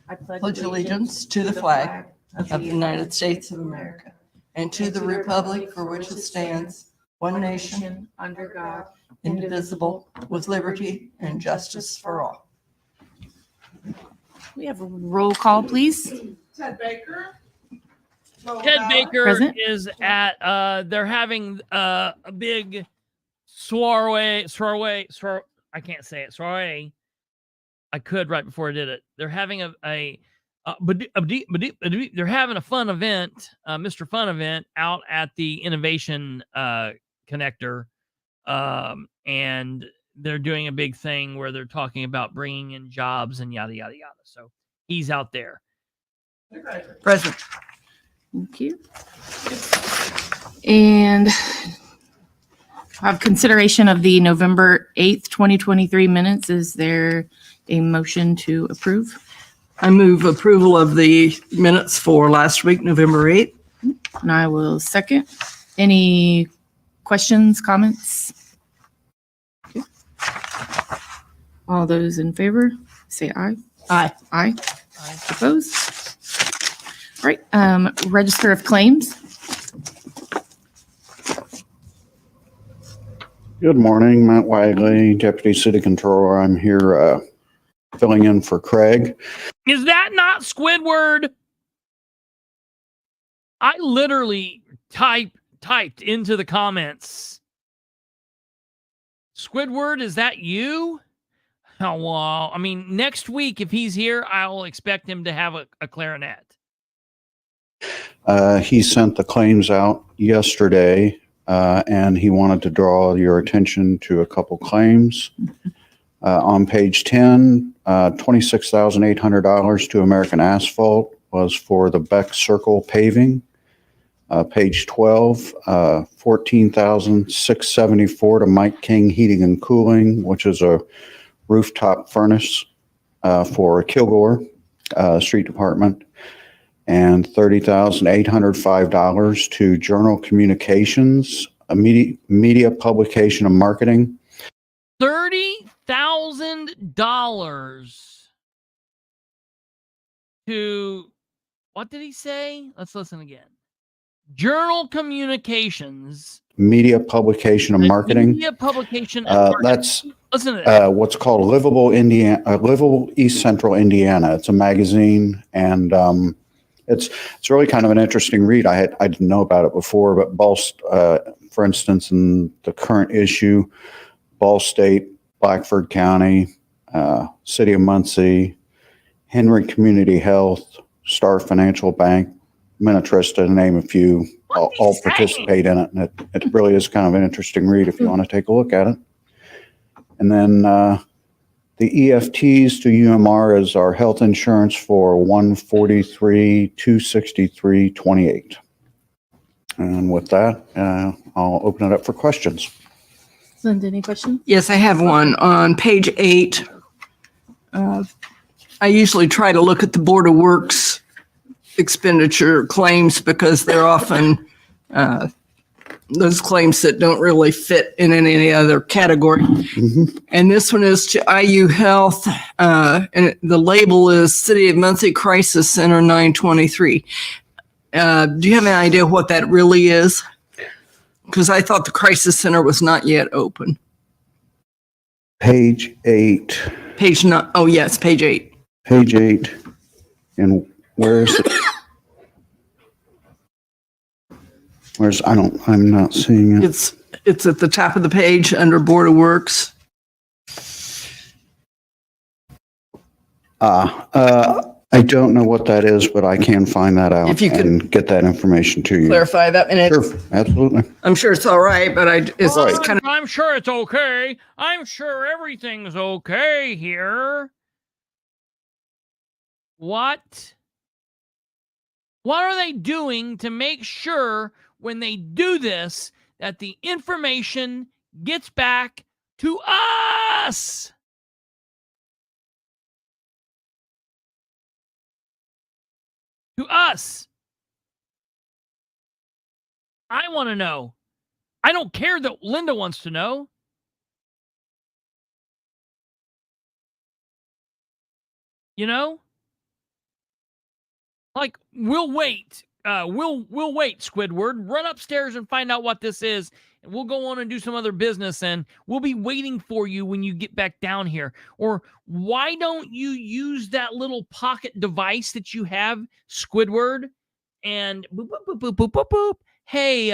I pledge allegiance to the flag of the United States of America and to the republic for which it stands, one nation, under God, indivisible, with liberty and justice for all. We have a roll call, please. Ted Baker. Ted Baker Present. is at, they're having a big soiree. I can't say it. Soiree. I could right before I did it. They're having they're having a fun event, Mr. Fun event out at the Innovation Connector. And they're doing a big thing where they're talking about bringing in jobs and yada, yada, yada. So he's out there. Present. Thank you. And have consideration of the November 8th, 2023 minutes. Is there a motion to approve? I move approval of the minutes for last week, November 8th. And I will second. Any questions, comments? Okay. All those in favor, say aye. Aye. Aye. Opposed? All right, register of claims. Good morning, Matt Wagley, Deputy City Controller. I'm here filling in for Craig. Is that not Squidward? I literally typed into the comments. Squidward, is that you? Oh, well, I mean, next week, if he's here, I'll expect him to have a clarinet. He sent the claims out yesterday, and he wanted to draw your attention to a couple claims. On page 10, $26,800 to American Asphalt was for the Beck Circle paving. Page 12, $14,674 to Mike King Heating and Cooling, which is a rooftop furnace for Kilgore Street Department. And $30,805 to Journal Communications, a media publication and marketing. $30,000 to, what did he say? Let's listen again. Journal Communications. Media publication and marketing. Media publication and marketing. That's Listen to this. what's called Livable East Central Indiana. It's a magazine, and it's really kind of an interesting read. I didn't know about it before, but for instance, in the current issue, Ball State, Blackford County, City of Muncie, Henry Community Health, Star Financial Bank, Minnetrista, to name a few, all participate in it. And it really is kind of an interesting read if you want to take a look at it. And then the EFTs to UMR is our health insurance for $143,263.28. And with that, I'll open it up for questions. Linda, any questions? Yes, I have one. On page 8, I usually try to look at the Board of Works expenditure claims because they're often those claims that don't really fit in any other category. Mhm. And this one is to IU Health, and the label is City of Muncie Crisis Center 923. Do you have any idea what that really is? Because I thought the crisis center was not yet open. Page 8. Page 9. Oh, yes, page 8. Page 8. And where is it? I'm not seeing it. It's at the top of the page under Board of Works. I don't know what that is, but I can find that out If you could and get that information to you. Clarify that. And Sure, absolutely. I'm sure it's all right, but it's kind of. I'm sure it's okay. I'm sure everything's okay here. What? What are they doing to make sure when they do this that the information gets back to us? To us. I want to know. I don't care that Linda wants to know. You know? Like, we'll wait. We'll wait, Squidward. Run upstairs and find out what this is, and we'll go on and do some other business, and we'll be waiting for you when you get back down here. Or why don't you use that little pocket device that you have, Squidward, and boop, boop, boop, boop, boop, boop, boop. Hey,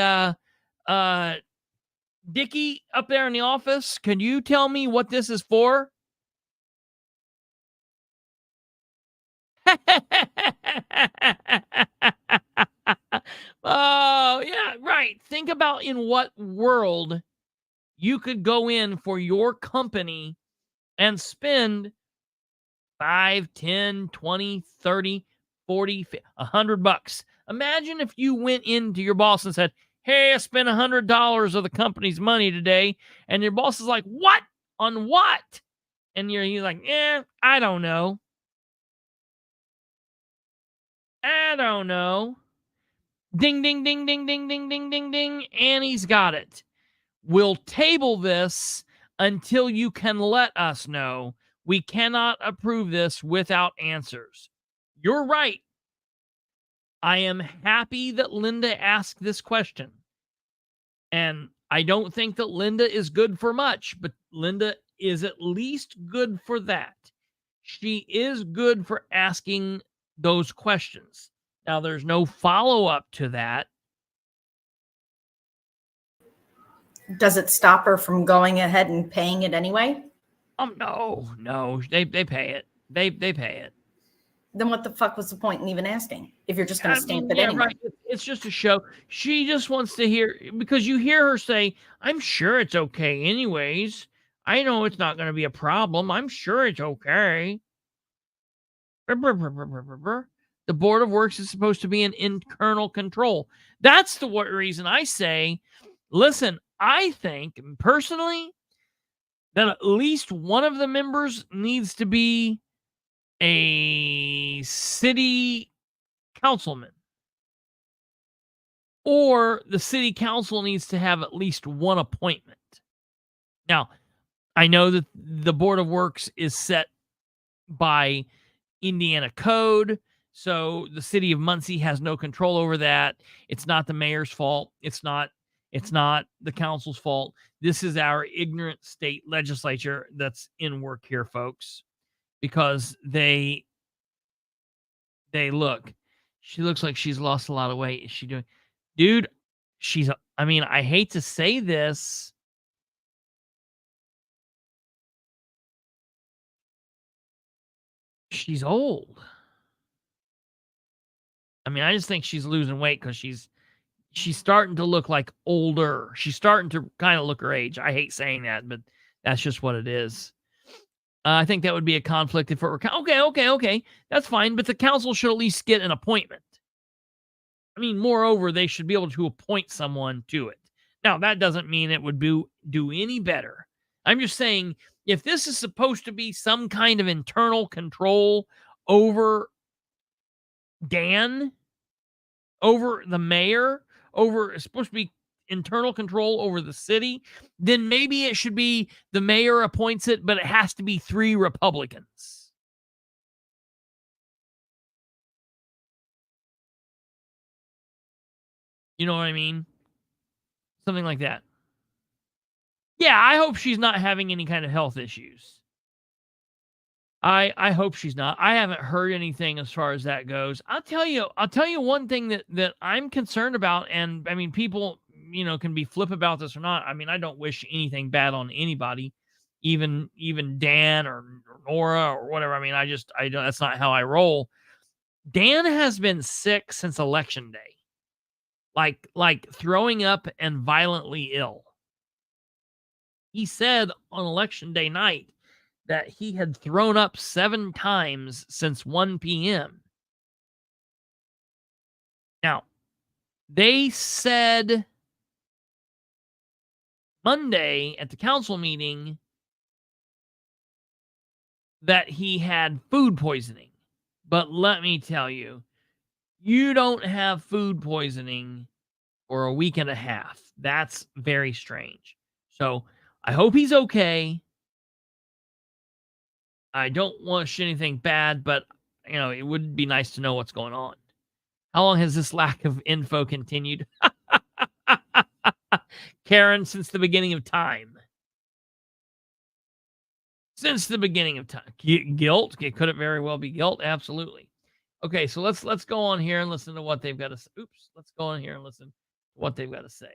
Dickie up there in the office, can you tell me what this is for? Oh, yeah, right. Think about in what world you could go in for your company and spend 5, 10, 20, 30, 40, $100. Imagine if you went into your boss and said, hey, I spent $100 of the company's money today. And your boss is like, what? On what? And you're like, I don't know. I don't know. Ding, ding, ding, ding, ding, ding, ding, ding, ding. And he's got it. We'll table this until you can let us know. We cannot approve this without answers. You're right. I am happy that Linda asked this question. And I don't think that Linda is good for much, but Linda is at least good for that. She is good for asking those questions. Now, there's no follow-up to that. Does it stop her from going ahead and paying it anyway? No. They pay it. They pay it. Then what the fuck was the point in even asking if you're just going to stamp it anyway? Right. It's just a show. She just wants to hear, because you hear her say, I'm sure it's okay anyways. I know it's not going to be a problem. I'm sure it's okay. The Board of Works is supposed to be an internal control. That's the reason I say, listen, I think personally that at least one of the members needs to be a city councilman, or the city council needs to have at least one appointment. Now, I know that the Board of Works is set by Indiana code, So the city of Muncie has no control over that. It's not the mayor's fault. It's not the council's fault. This is our ignorant state legislature that's in work here, folks, because they look. She looks like she's lost a lot of weight. Is she doing? Dude, I mean, I hate to say this. She's old. I mean, I just think she's losing weight because she's starting to look like older. She's starting to kind of look her age. I hate saying that, but that's just what it is. I think that would be a conflict if it were. Okay. That's fine. But the council should at least get an appointment. I mean, moreover, they should be able to appoint someone to it. Now, that doesn't mean it would do any better. I'm just saying, if this is supposed to be some kind of internal control over Dan, over the mayor, it's supposed to be internal control over the city, then maybe it should be the mayor appoints it, but it has to be 3 Republicans. You know what I mean? Something like that. Yeah, I hope she's not having any kind of health issues. I hope she's not. I haven't heard anything as far as that goes. I'll tell you one thing that I'm concerned about, and I mean, people, can be flip about this or not. I mean, I don't wish anything bad on anybody, even Dan or Nora or whatever. I mean, I don't, that's not how I roll. Dan has been sick since election day. Like throwing up and violently ill. He said on election day night that he had thrown up 7 times since 1 p.m. Now, they said Monday at the council meeting that he had food poisoning. But let me tell you, you don't have food poisoning for a week and a half. That's very strange. So I hope he's okay. I don't wish anything bad, but, it would be nice to know what's going on. How long has this lack of info continued? Karen, since the beginning of time. Since the beginning of time. Guilt? It could very well be guilt. Absolutely. Okay, so let's go on here and listen to what they've got to say. Let's go on here and listen to what they've got to say.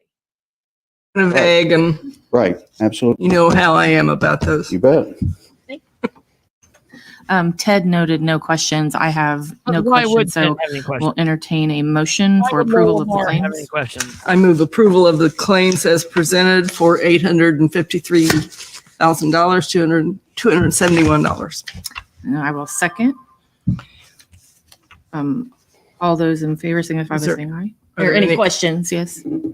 Vague and Right. Absolutely. you know how I am about those. You bet. Ted noted no questions. I have no Why would questions, Ted so have any questions? we'll entertain a motion Why for would approval of the Laura have any claims. questions? I move approval of the claims as presented for $853,000, $271. And I will second. All those in favor signify by Is there- saying aye. are Or there any any- questions? Yes. No.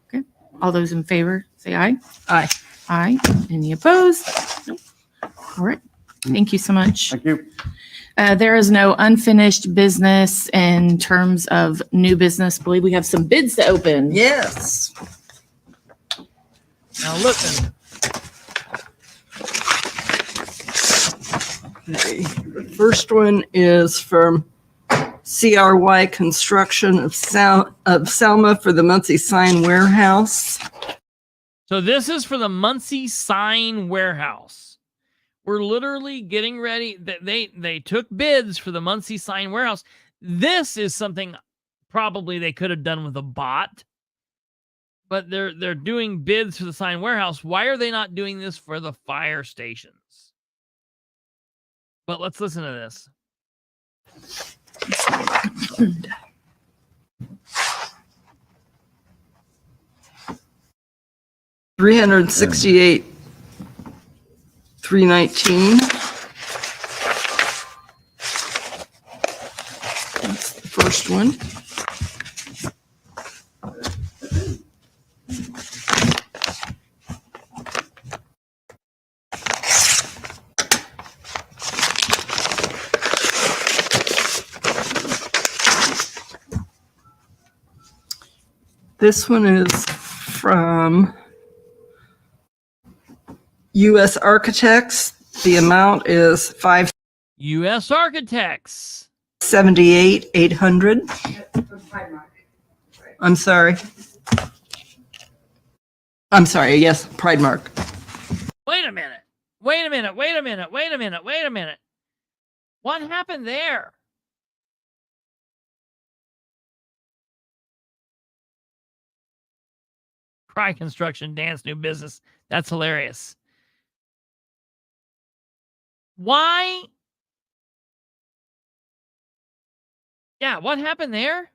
Okay. All those in favor say aye. Aye. Aye. Any opposed? Nope. All right. Thank you so much. Thank you. There is no unfinished business in terms of new business. I believe we have some bids to open. Yes. Now listen. Okay. The first one is from CRY Construction of Selma for the Muncie Sign Warehouse. So this is for the Muncie Sign Warehouse. We're literally getting ready. They took bids for the Muncie Sign Warehouse. This is something probably they could have done with a bot, but they're doing bids for the Sign Warehouse. Why are they not doing this for the fire stations? But let's listen to this. $368,319. That's the first one. This one is from U.S. Architects. The amount is U.S. Architects. 78,800. I'm sorry. I'm sorry. Yes, Pride Mark. Wait a minute. What happened there? Cry Construction, Dance New Business. That's hilarious. Why? Yeah, what happened there?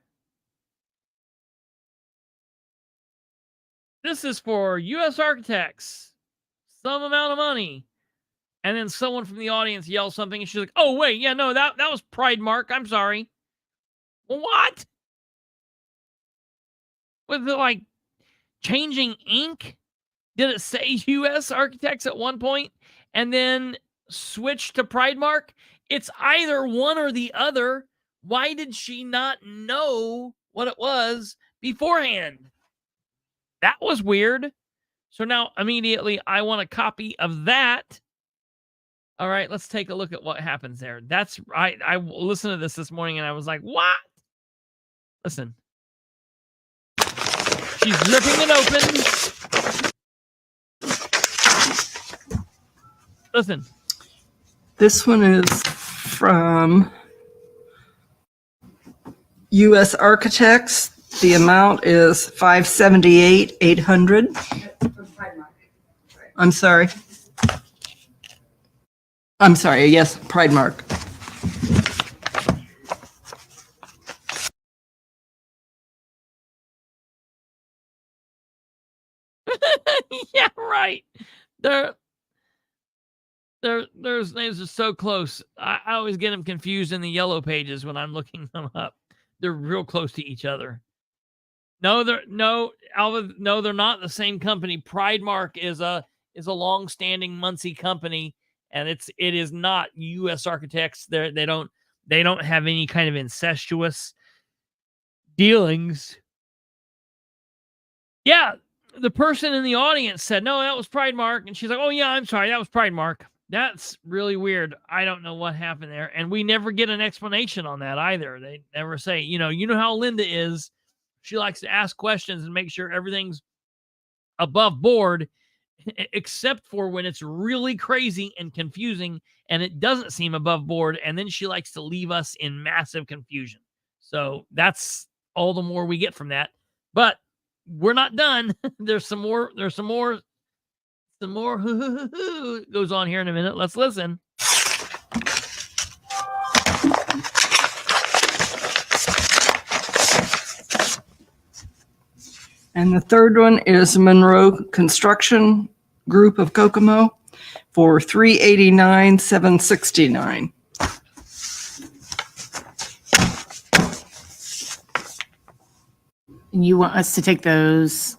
This is for U.S. Architects. Some amount of money. And then someone from the audience yells something and she's like, oh, wait, yeah, no, that was Pride Mark. I'm sorry. What? Was it like changing ink? Did it say U.S. Architects at one point and then switch to Pride Mark? It's either one or the other. Why did she not know what it was beforehand? That was weird. So now immediately I want a copy of that. All right, let's take a look at what happens there. That's I listened to this morning and I was like, what? Listen. She's ripping it open. Listen. This one is from U.S. Architects. The amount is 578,800. I'm sorry. I'm sorry. Yes, Pride Mark. Yeah, right. Those names are so close. I always get them confused in the yellow pages when I'm looking them up. They're real close to each other. Alva, they're not the same company. Pride Mark is a long-standing Muncie company, and it is not U.S. Architects. They don't have any kind of incestuous dealings. Yeah, the person in the audience said, no, that was Pride Mark. And she's like, oh, yeah, I'm sorry. That was Pride Mark. That's really weird. I don't know what happened there. And we never get an explanation on that either. They never say, you know how Linda is. She likes to ask questions and make sure everything's above board, except for when it's really crazy and confusing and it doesn't seem above board. And then she likes to leave us in massive confusion. So that's all the more we get from that. But we're not done. There's some more goes on here in a minute. Let's listen. And the third one is Monroe Construction Group of Kokomo for $389,769. And you want us to take those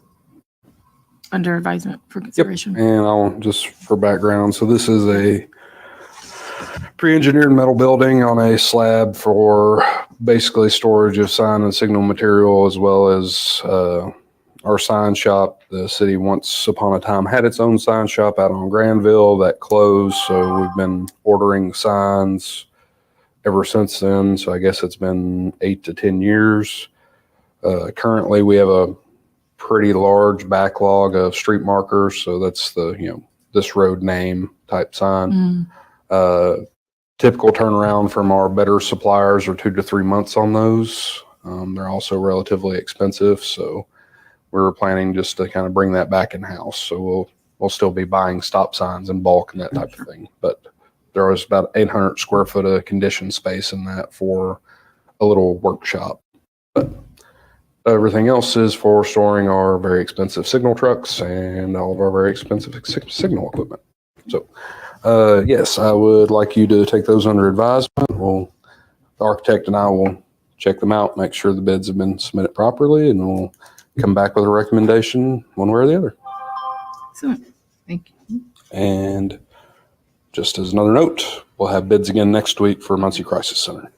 under advisement for consideration? Yep. And I'll just for background. So this is a pre-engineered metal building on a slab for basically storage of sign and signal material, as well as our sign shop. The city once upon a time had its own sign shop out on Granville that closed. So we've been ordering signs ever since then. So I guess it's been 8 to 10 years. Currently we have a pretty large backlog of street markers. So that's the, this road name type sign. Typical turnaround from our better suppliers are 2 to 3 months on those. They're also relatively expensive. So we're planning just to kind of bring that back in house. So we'll still be buying stop signs in bulk and that type of thing. But there was about 800 square foot of conditioned space in that for a little workshop. But everything else is for storing our very expensive signal trucks and all of our very expensive signal equipment. So, yes, I would like you to take those under advisement. The architect and I will check them out, make sure the bids have been submitted properly, and we'll come back with a recommendation one way or the other. Excellent. Thank you. And just as another note, we'll have bids again next week for Muncie Crisis Center.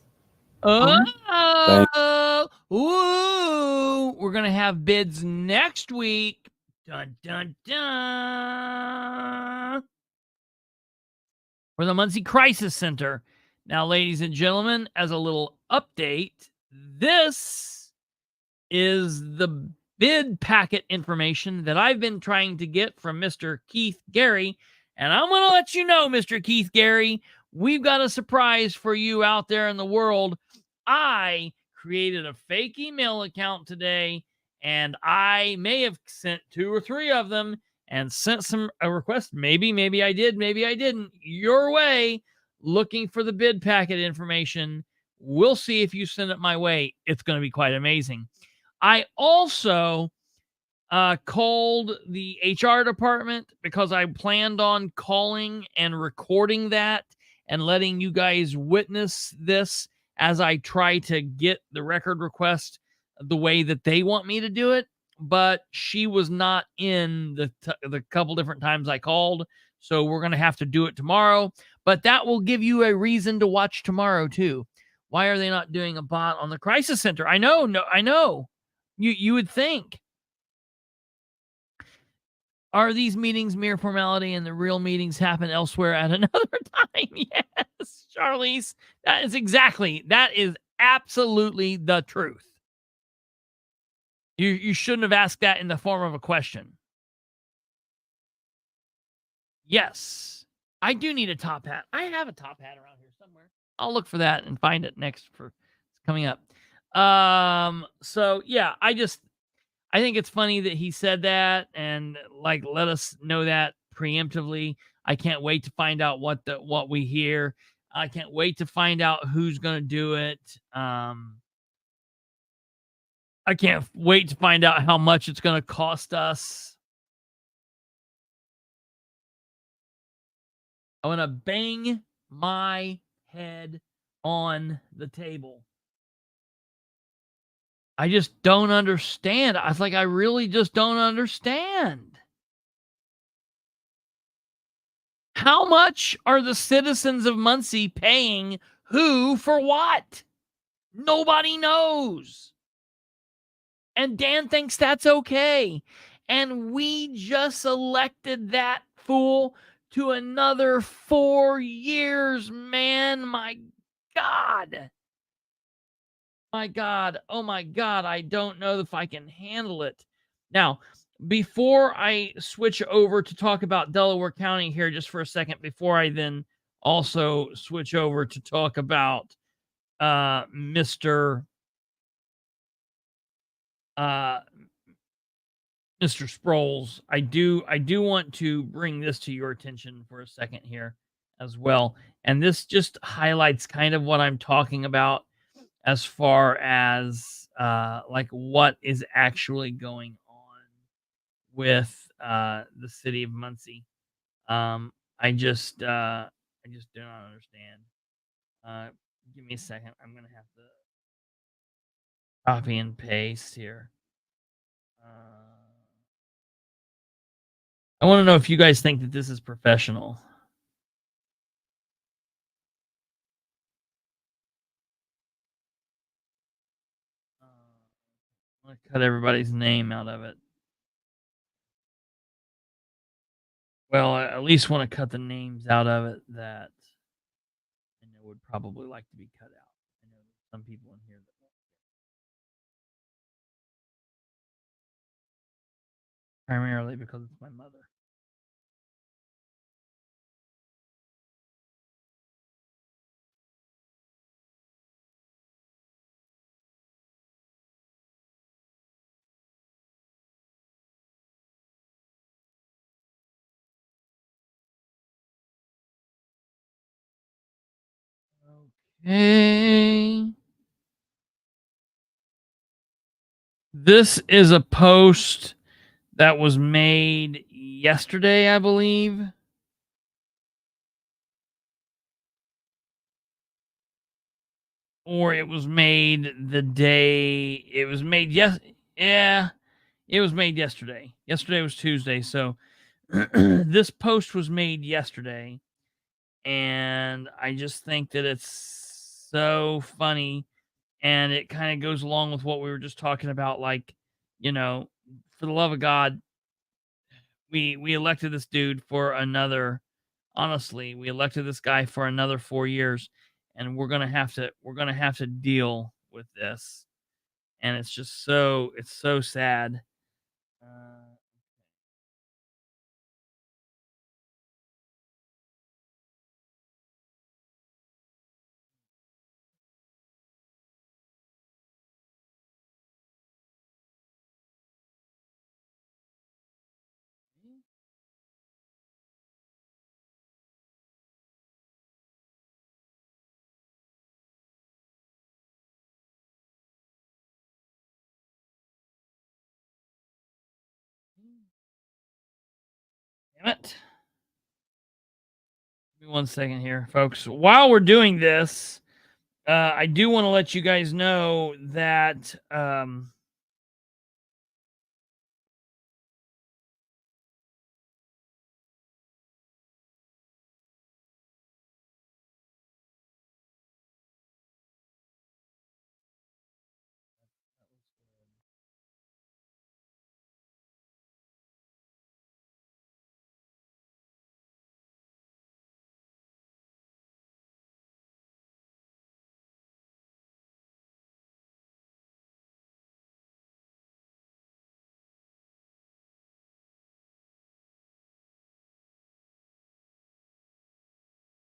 Ooh, we're going to have bids next week. Dun, dun, dun. For the Muncie Crisis Center. Now, ladies and gentlemen, as a little update, this is the bid packet information that I've been trying to get from Mr. Keith Gary. And I'm going to let you know, Mr. Keith Gary, we've got a surprise for you out there in the world. I created a fake email account today, and I may have sent 2 or 3 of them and sent a request. Maybe I did, maybe I didn't. Your way, looking for the bid packet information. We'll see if you send it my way. It's going to be quite amazing. I also called the HR department because I planned on calling and recording that and letting you guys witness this as I try to get the record request the way that they want me to do it. But she was not in the couple different times I called. So we're going to have to do it tomorrow. But that will give you a reason to watch tomorrow too. Why are they not doing a bot on the crisis center? I know. You would think. Are these meetings mere formality and the real meetings happen elsewhere at another time? Yes, Charlize. That is absolutely the truth. You shouldn't have asked that in the form of a question. Yes, I do need a top hat. I have a top hat around here somewhere. I'll look for that and find it next for it's coming up. So yeah, I think it's funny that he said that and like let us know that preemptively. I can't wait to find out what we hear. I can't wait to find out who's going to do it. I can't wait to find out how much it's going to cost us. I want to bang my head on the table. I just don't understand. I really just don't understand. How much are the citizens of Muncie paying who for what? Nobody knows. And Dan thinks that's okay. And we just elected that fool to another 4 years, man. My God. My God. Oh, my God. I don't know if I can handle it. Now, before I switch over to talk about Delaware County here just for a second, before I then also switch over to talk about Mr. Sproles, I do want to bring this to your attention for a second here as well. And this just highlights kind of what I'm talking about as far as like what is actually going on with the city of Muncie. I just do not understand. Give me a second. I'm gonna have to copy and paste here. I want to know if you guys think that this is professional. I'm going to cut everybody's name out of it. Well, I at least want to cut the names out of it that I know would probably like to be cut out. I know there's some people in here that won't. Primarily because it's my mother. Okay. This is a post that was made yesterday, I believe. Or it was made the day it was made. Yeah, it was made yesterday. Yesterday was Tuesday, so this post was made yesterday, and I just think that it's so funny, and it kind of goes along with what we were just talking about. Like, you know, for the love of God, we elected this dude for another. Honestly, we elected this guy for another 4 years. and we're gonna have to deal with this, and it's just it's so sad. Damn it. Give me 1 second here, folks. While we're doing this, I do want to let you guys know that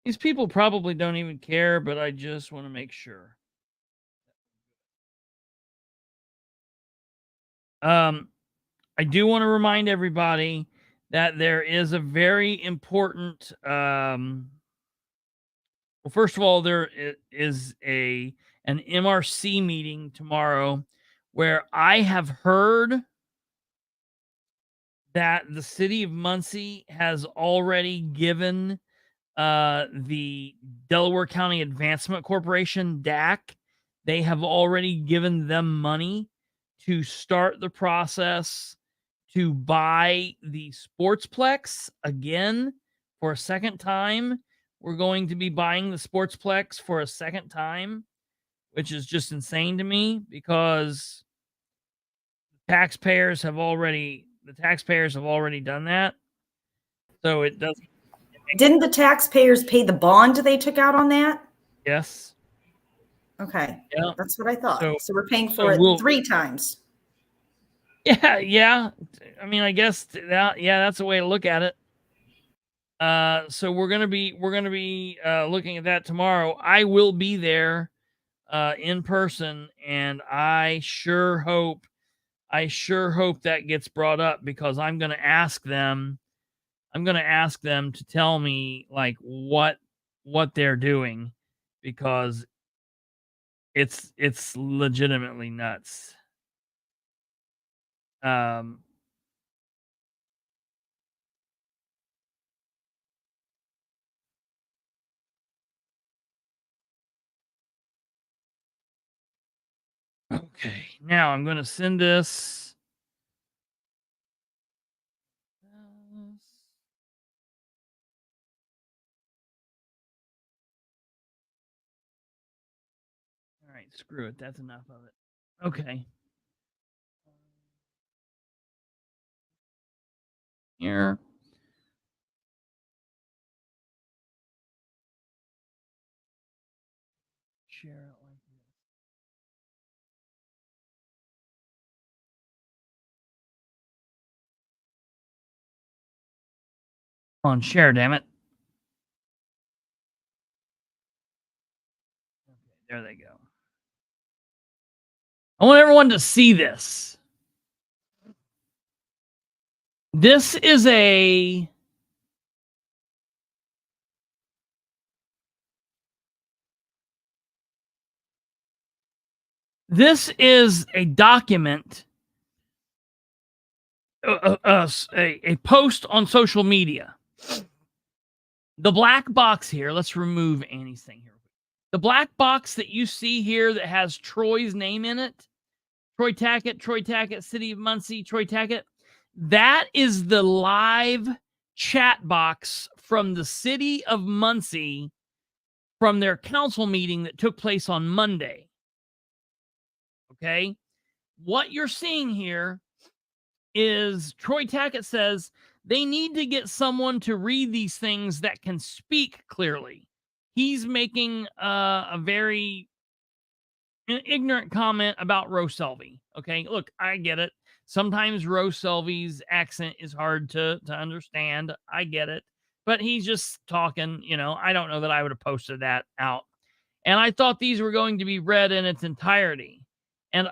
these people probably don't even care, but I just want to make sure. I do want to remind everybody that there is a very important well, first of all, there is an MRC meeting tomorrow where I have heard that the city of Muncie has already given the Delaware County Advancement Corporation, DAC, they have already given them money to start the process to buy the Sportsplex again for a second time. We're going to be buying the Sportsplex for a second time, which is just insane to me because the taxpayers have already done that. So it doesn't. Didn't the taxpayers pay the bond they took out on that? Yes. Okay. Yeah. That's what I thought. So- So we're paying for it 3 times. Yeah. I mean, I guess that's a way to look at it. So we're gonna be looking at that tomorrow. I will be there in person, and I sure hope that gets brought up because I'm gonna ask them to tell me like what they're doing because it's legitimately nuts. Okay, now I'm going to send this. All right, screw it. That's enough of it. Okay. Here. Share it like this. Come on, share, damn it. Okay, there they go. I want everyone to see this. This is a document, a post on social media. The black box here, let's remove Annie's thing here. The black box that you see here that has Troy's name in it, Troy Tackett, City of Muncie, Troy Tackett, that is the live chat box from the City of Muncie from their council meeting that took place on Monday. Okay? What you're seeing here is Troy Tackett says they need to get someone to read these things that can speak clearly. he's making a very ignorant comment about Rose Selvey. Okay, look, I get it. Sometimes Rose Selvey's accent is hard to understand. I get it. But he's just talking, I don't know that I would have posted that out. And I thought these were going to be read in its entirety. And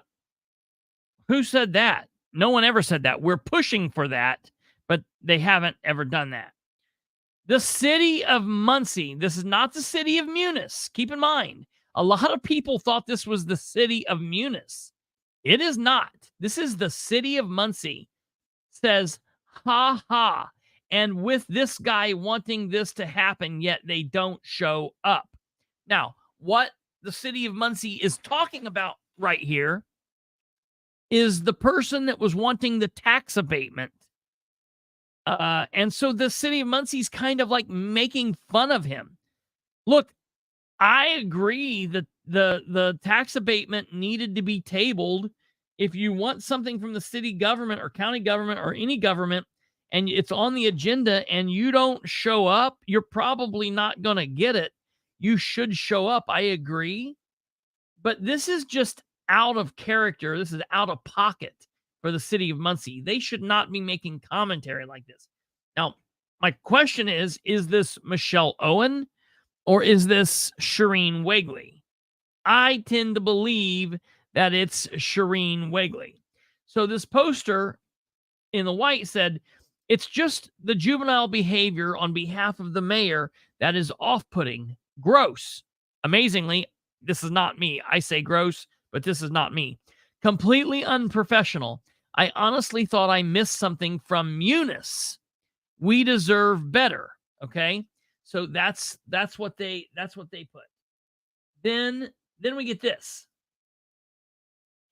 who said that? No one ever said that. We're pushing for that, but they haven't ever done that. The city of Muncie. This is not the city of Munis. Keep in mind, a lot of people thought this was the city of Munis. It is not. This is the city of Muncie. Says, ha ha. And with this guy wanting this to happen, yet they don't show up. Now, what the city of Muncie is talking about right here is the person that was wanting the tax abatement. And so the city of Muncie's kind of like making fun of him. Look, I agree that the tax abatement needed to be tabled. If you want something from the city government or county government or any government, and it's on the agenda and you don't show up, you're probably not going to get it. You should show up. I agree. But this is just out of character. This is out of pocket for the city of Muncie. They should not be making commentary like this. Now, my question is this Michelle Owen or is this Shireen Wegley? I tend to believe that it's Shireen Wegley. So this poster in the white said, it's just the juvenile behavior on behalf of the mayor that is off-putting. Gross. Amazingly, this is not me. I say gross, but this is not me. Completely unprofessional. I honestly thought I missed something from Munis. We deserve better. Okay? So that's what they put. Then we get this.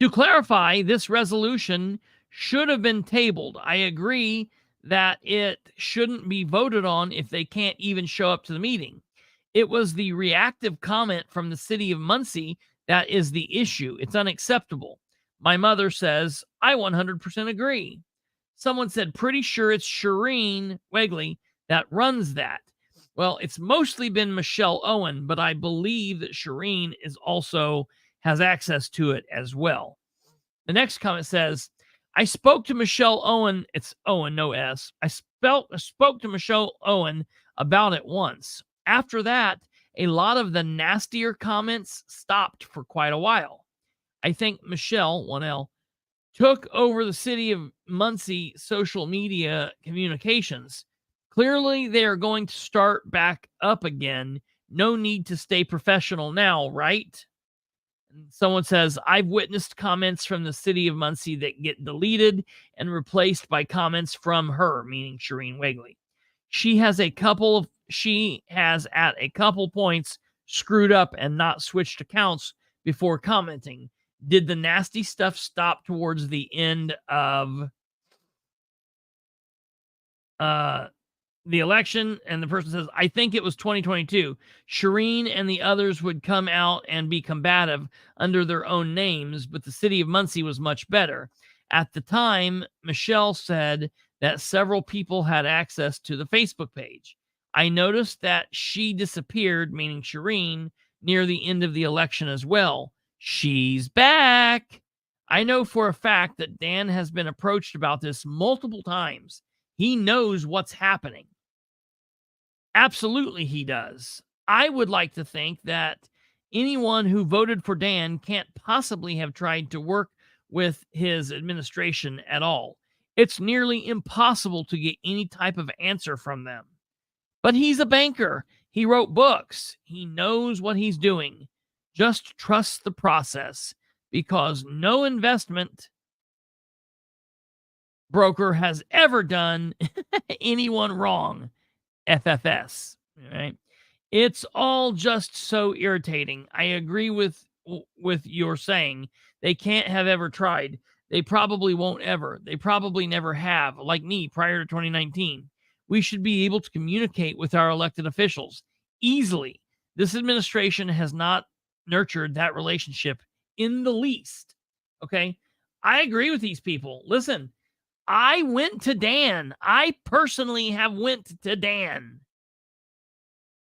To clarify, this resolution should have been tabled. I agree that it shouldn't be voted on if they can't even show up to the meeting. It was the reactive comment from the city of Muncie that is the issue. It's unacceptable. My mother says, I 100% agree. Someone said, pretty sure it's Shireen Wegley that runs that. Well, it's mostly been Michelle Owen, but I believe that Shireen is also has access to it as well. The next comment says, I spoke to Michelle Owen. It's Owen, no S. I spoke to Michelle Owen about it once. After that, a lot of the nastier comments stopped for quite a while. I think Michelle, 1L, took over the city of Muncie social media communications. Clearly, they are going to start back up again. No need to stay professional now, right? Someone says, I've witnessed comments from the city of Muncie that get deleted and replaced by comments from her, meaning Shireen Wegley. She has at a couple points screwed up and not switched accounts before commenting. Did the nasty stuff stop towards the end of the election? And the person says, I think it was 2022. Shireen and the others would come out and be combative under their own names, but the city of Muncie was much better. At the time, Michelle said that several people had access to the Facebook page. I noticed that she disappeared, meaning Shireen, near the end of the election as well. She's back. I know for a fact that Dan has been approached about this multiple times. He knows what's happening. Absolutely, he does. I would like to think that anyone who voted for Dan can't possibly have tried to work with his administration at all. It's nearly impossible to get any type of answer from them. But he's a banker. He wrote books. He knows what he's doing. Just trust the process, because no investment broker has ever done anyone wrong. FFS, right? It's all just so irritating. I agree with your saying. They can't have ever tried. They probably won't ever. They probably never have, like me prior to 2019. We should be able to communicate with our elected officials easily. This administration has not nurtured that relationship in the least. Okay? I agree with these people. Listen, I went to Dan. I personally have went to Dan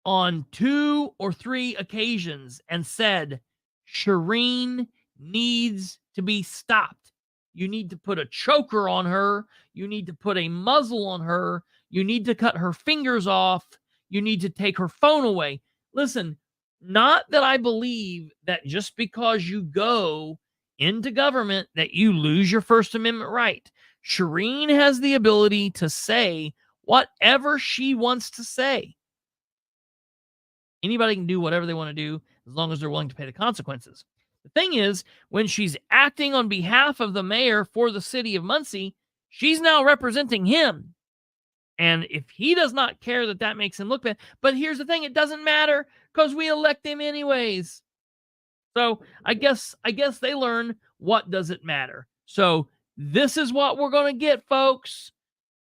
on 2 or 3 occasions and said, Shireen needs to be stopped. You need to put a choker on her. You need to put a muzzle on her. You need to cut her fingers off. You need to take her phone away. Listen, not that I believe that just because you go into government that you lose your First Amendment right. Shireen has the ability to say whatever she wants to say. Anybody can do whatever they want to do as long as they're willing to pay the consequences. The thing is, when she's acting on behalf of the mayor for the city of Muncie, she's now representing him. And if he does not care that that makes him look bad, but here's the thing, it doesn't matter because we elect him anyways. So I guess they learn what does it matter. So this is what we're going to get, folks.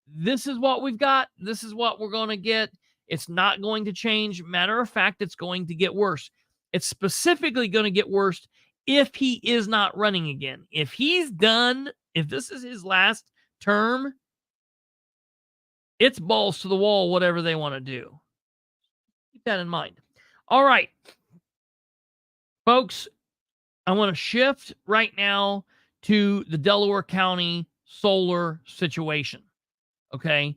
This is what we've got. This is what we're going to get. It's not going to change. Matter of fact, it's going to get worse. It's specifically going to get worse if he is not running again. If he's done, if this is his last term, it's balls to the wall, whatever they want to do. Keep that in mind. All right. Folks, I want to shift right now to the Delaware County solar situation. Okay.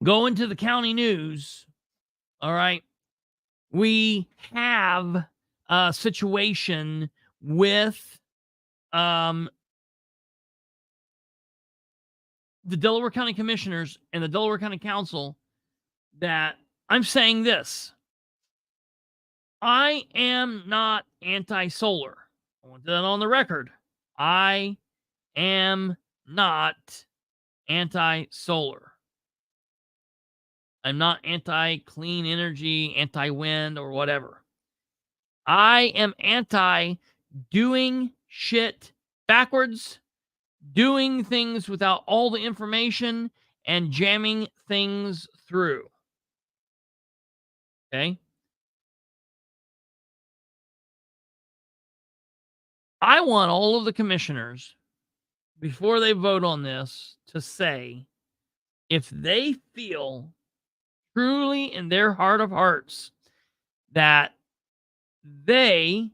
Going to the county news. All right. We have a situation with the Delaware County Commissioners and the Delaware County Council that I'm saying this. I am not anti-solar. I want that on the record. I am not anti-solar. I'm not anti-clean energy, anti-wind, or whatever. I am anti-doing shit backwards, doing things without all the information, and jamming things through. Okay? I want all of the commissioners, before they vote on this, to say if they feel truly in their heart of hearts that they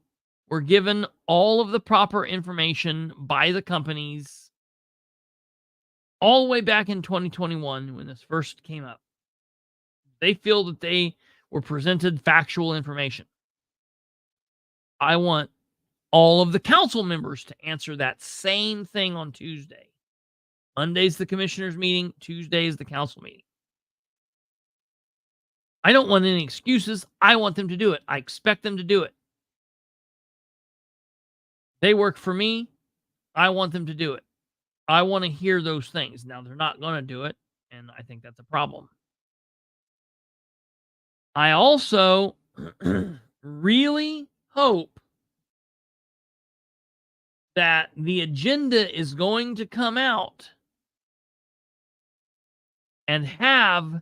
were given all of the proper information by the companies all the way back in 2021 when this first came up. They feel that they were presented factual information. I want all of the council members to answer that same thing on Tuesday. Monday's the commissioners meeting. Tuesday is the council meeting. I don't want any excuses. I want them to do it. I expect them to do it. They work for me. I want them to do it. I want to hear those things. Now, they're not going to do it, and I think that's a problem. I also really hope that the agenda is going to come out and have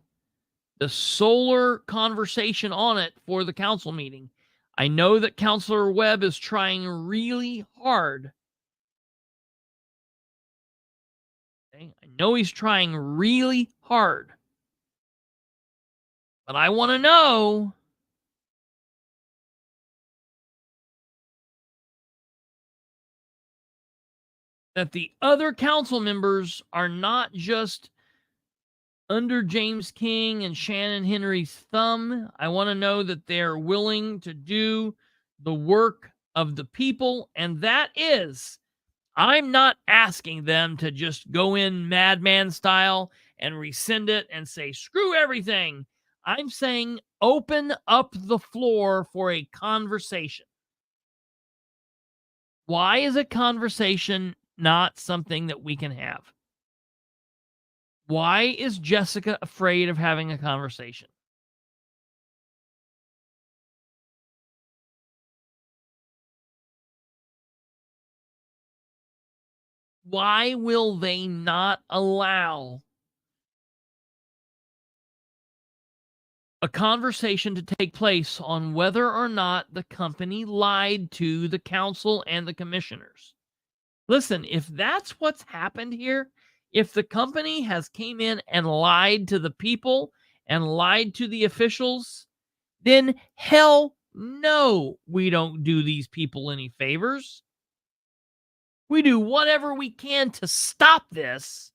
the solar conversation on it for the council meeting. I know that Councilor Webb is trying really hard. Okay? I know he's trying really hard. But I want to know that the other council members are not just under James King and Shannon Henry's thumb. I want to know that they're willing to do the work of the people. And that is, I'm not asking them to just go in madman style and rescind it and say, screw everything. I'm saying open up the floor for a conversation. Why is a conversation not something that we can have? Why is Jessica afraid of having a conversation? Why will they not allow a conversation to take place on whether or not the company lied to the council and the commissioners? Listen, if that's what's happened here, If the company has came in and lied to the people and lied to the officials, then hell no, we don't do these people any favors. We do whatever we can to stop this,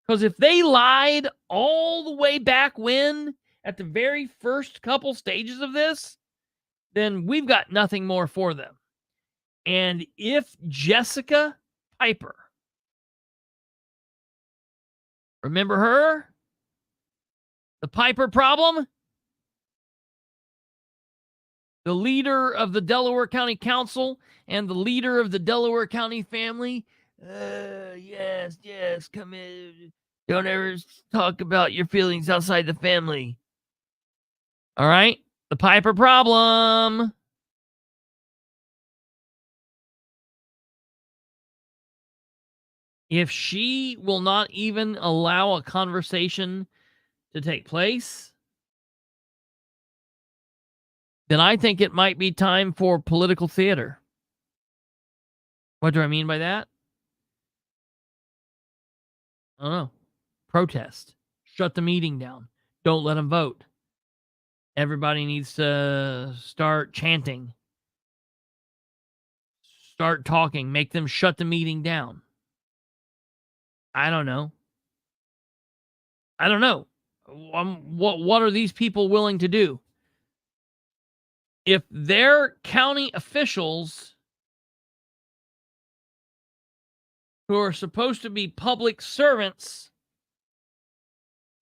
because if they lied all the way back when, at the very first couple stages of this, then we've got nothing more for them. And if Jessica Piper, remember her? The Piper problem? The leader of the Delaware County Council and the leader of the Delaware County family. Yes, come in. Don't ever talk about your feelings outside the family. All right? The Piper problem. If she will not even allow a conversation to take place, then I think it might be time for political theater. What do I mean by that? I don't know. Protest. Shut the meeting down. Don't let them vote. Everybody needs to start chanting. Start talking. Make them shut the meeting down. I don't know. What are these people willing to do? If their county officials who are supposed to be public servants,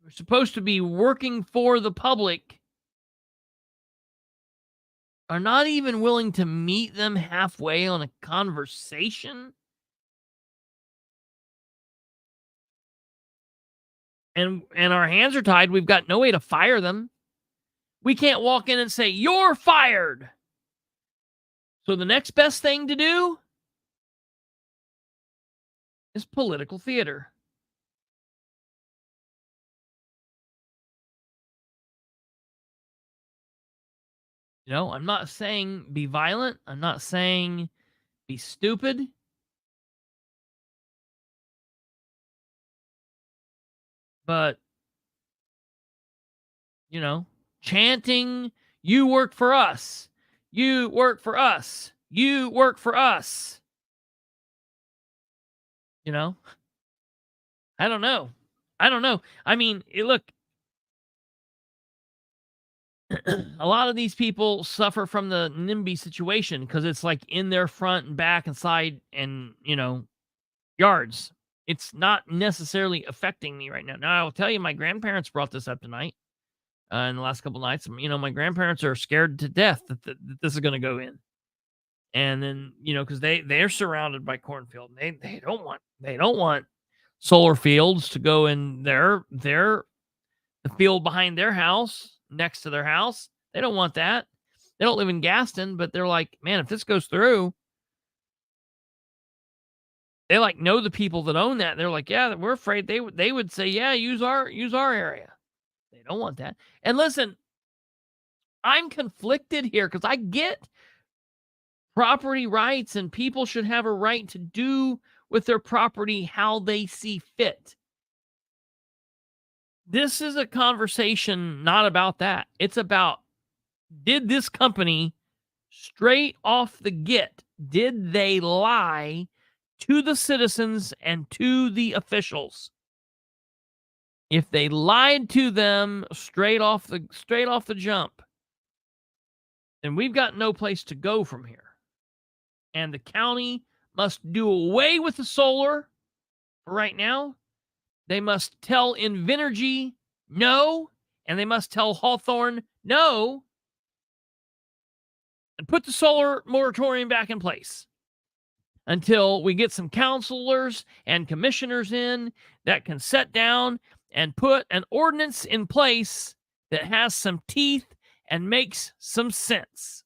who are supposed to be working for the public, are not even willing to meet them halfway on a conversation, and our hands are tied, we've got no way to fire them. We can't walk in and say, you're fired. So the next best thing to do is political theater. You know, I'm not saying be violent. I'm not saying be stupid. But, you know, chanting, you work for us. You work for us. You work for us. You know? I don't know. I mean, look, a lot of these people suffer from the NIMBY situation because it's like in their front and back and side and, you know, yards. It's not necessarily affecting me right now. Now, I'll tell you, my grandparents brought this up tonight. In the last couple of nights, you know, my grandparents are scared to death that this is going to go in. And then, you know, because they're surrounded by cornfield. They don't want solar fields to go in the field behind their house, next to their house. They don't want that. They don't live in Gaston, but they're like, man, if this goes through, they like know the people that own that. They're like, yeah, we're afraid they would say, yeah, use our area. They don't want that. And listen, I'm conflicted here because I get property rights and people should have a right to do with their property how they see fit. This is a conversation not about that. It's about, did this company straight off the get, did they lie to the citizens and to the officials? If they lied to them straight off the jump, then we've got no place to go from here. And the county must do away with the solar for right now. They must tell Invenergy no, and they must tell Hawthorne no, and put the solar moratorium back in place until we get some counselors and commissioners in that can sit down and put an ordinance in place that has some teeth and makes some sense.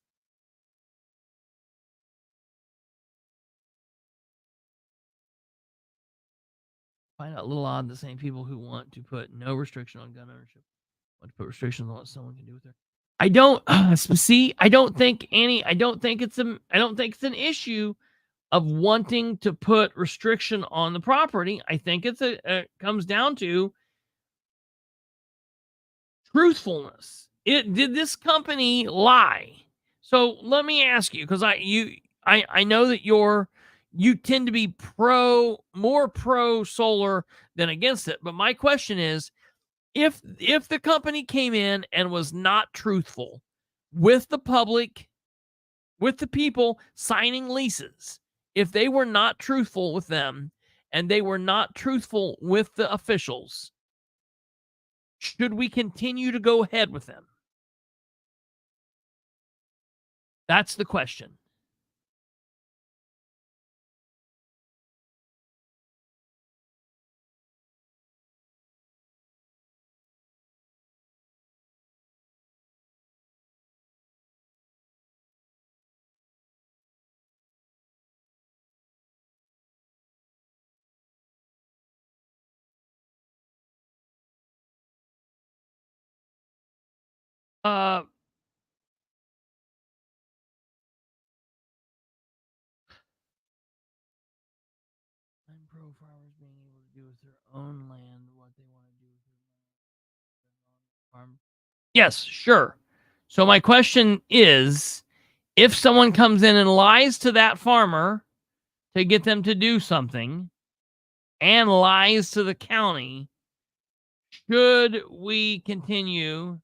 I find it a little odd the same people who want to put no restriction on gun ownership want to put restrictions on what someone can do with their. I don't think it's an issue of wanting to put restriction on the property. I think it comes down to truthfulness. Did this company lie? So let me ask you, because I know that you tend to be more pro solar than against it. But my question is, if the company came in and was not truthful with the public, with the people signing leases, if they were not truthful with them and they were not truthful with the officials, should we continue to go ahead with them? That's the question. I'm pro farmers being able to do with their own land what they want to do with their farm. Yes, sure. So my question is, if someone comes in and lies to that farmer to get them to do something and lies to the county, should we continue?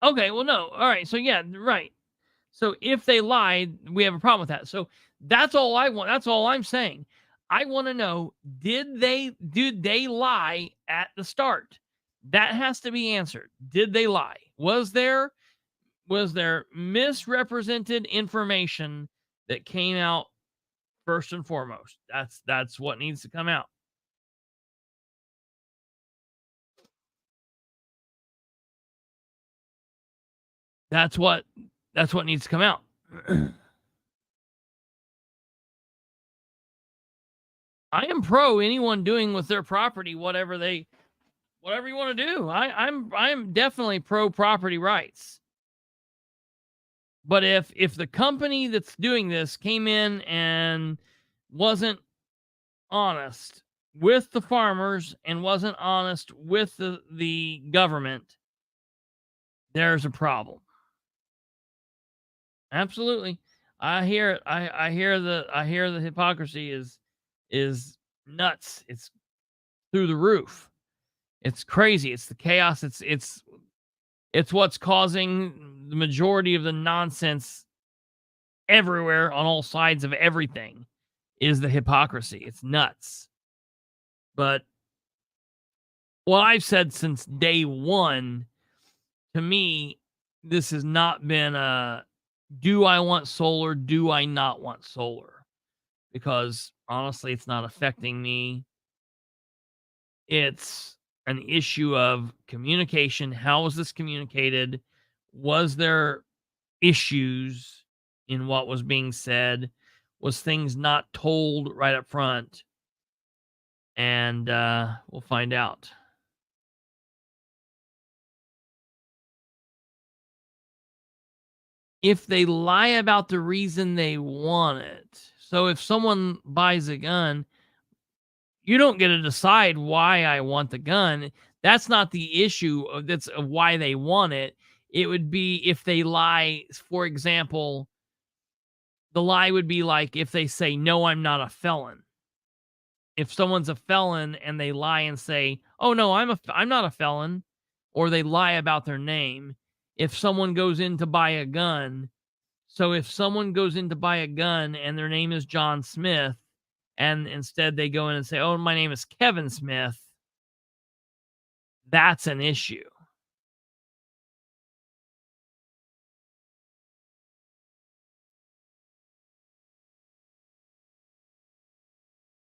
Okay, well, no. All right. So, yeah, right. So if they lied, we have a problem with that. So that's all I want. That's all I'm saying. I want to know, did they lie at the start? That has to be answered. Did they lie? Was there misrepresented information that came out first and foremost? That's what needs to come out. That's what needs to come out. I am pro anyone doing with their property whatever you want to do. I'm definitely pro property rights. But if the company that's doing this came in and wasn't honest with the farmers and wasn't honest with the government, there's a problem. Absolutely. I hear it. I hear the hypocrisy is nuts. It's through the roof. It's crazy. It's the chaos. It's what's causing the majority of the nonsense everywhere on all sides of everything is the hypocrisy. It's nuts. But what I've said since day one, to me, this has not been a do I want solar? Do I not want solar? Because honestly, it's not affecting me. It's an issue of communication. How was this communicated? Was there issues in what was being said? Was things not told right up front? And we'll find out. If they lie about the reason they want it. So if someone buys a gun, you don't get to decide why I want the gun. That's not the issue of why they want it. It would be if they lie. For example, the lie would be like if they say, no, I'm not a felon. If someone's a felon and they lie and say, oh, no, I'm not a felon, or they lie about their name. If someone goes in to buy a gun, so if someone goes in to buy a gun and their name is John Smith, and instead they go in and say, oh, my name is Kevin Smith, that's an issue.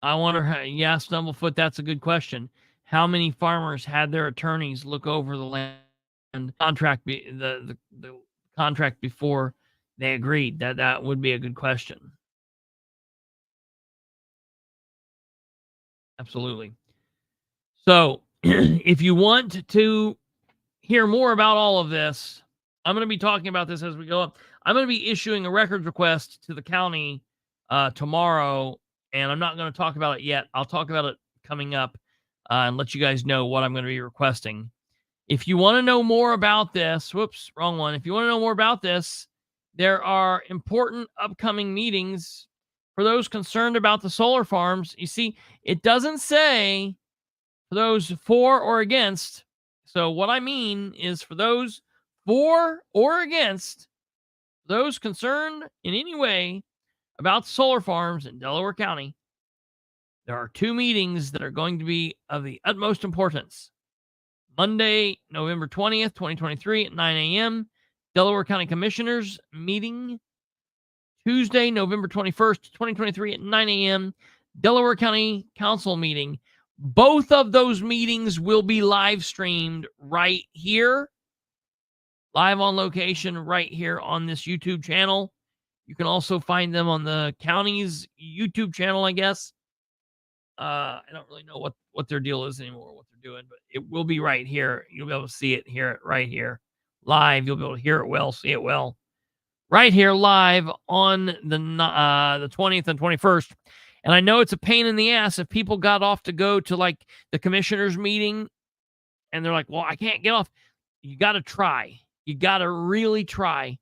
I wonder how, yeah, Stumblefoot, that's a good question. How many farmers had their attorneys look over the land contract, the contract before they agreed? That would be a good question. Absolutely. So if you want to hear more about all of this, I'm going to be talking about this as we go up. I'm going to be issuing a records request to the county tomorrow, and I'm not going to talk about it yet. I'll talk about it coming up and let you guys know what I'm going to be requesting. If you want to know more about this, whoops, wrong one. If you want to know more about this, there are important upcoming meetings for those concerned about the solar farms. You see, it doesn't say for those for or against. So what I mean is for those for or against, those concerned in any way about solar farms in Delaware County, there are 2 meetings that are going to be of the utmost importance. Monday, November 20th, 2023 at 9 a.m., Delaware County Commissioners meeting. Tuesday, November 21st, 2023 at 9 a.m., Delaware County Council meeting. Both of those meetings will be live streamed right here, live on location right here on this YouTube channel. You can also find them on the county's YouTube channel, I guess. I don't really know what their deal is anymore, what they're doing, but it will be right here. You'll be able to see it, hear it right here live. You'll be able to hear it well, see it well right here live on the 20th and 21st. And I know it's a pain in the ass if people got off to go to like the commissioners meeting and they're like, well, I can't get off. You got to try. You got to really try.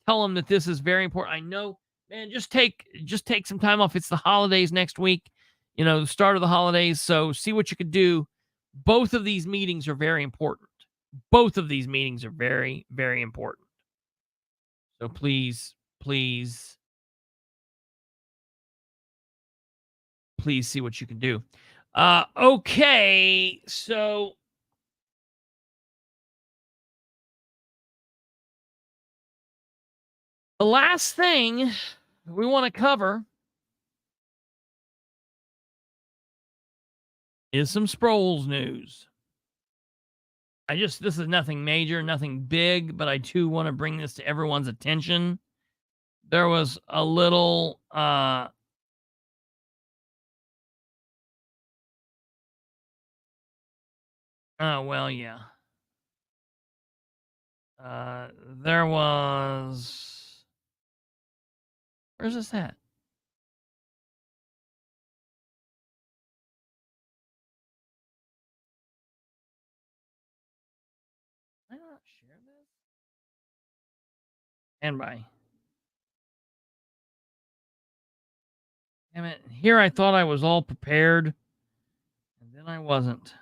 Tell them that this is very important. I know, man, just take some time off. It's the holidays next week, the start of the holidays. So see what you could do. Both of these meetings are very important. Both of these meetings are very, very important. So please see what you can do. Okay, so the last thing we want to cover is some Sproles news. This is nothing major, nothing big, but I too want to bring this to everyone's attention. There was a little, oh, well, yeah. There was, where's this at? Did I not share this? Stand by. Damn it. Here I thought I was all prepared, and then I wasn't.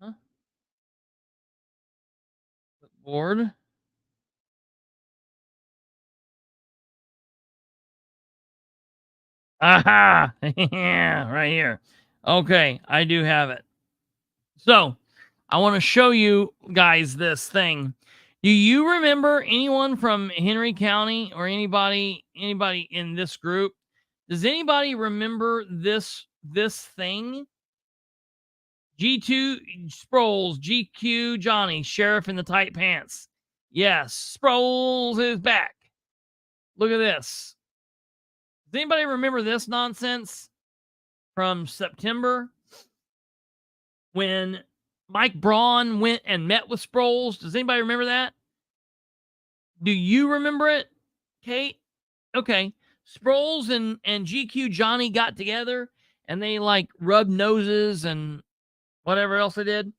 Huh? Clipboard. Aha! Yeah, right here. Okay, I do have it. So, I want to show you guys this thing. Do you remember anyone from Henry County or anybody in this group? Does anybody remember this thing? G2 Sproles, GQ Johnny, Sheriff in the Tight Pants. Yes, Sproles is back. Look at this. Does anybody remember this nonsense from September when Mike Braun went and met with Sproles? Does anybody remember that? Do you remember it, Kate? Okay. Sproles and GQ Johnny got together and they like rubbed noses and whatever else they did.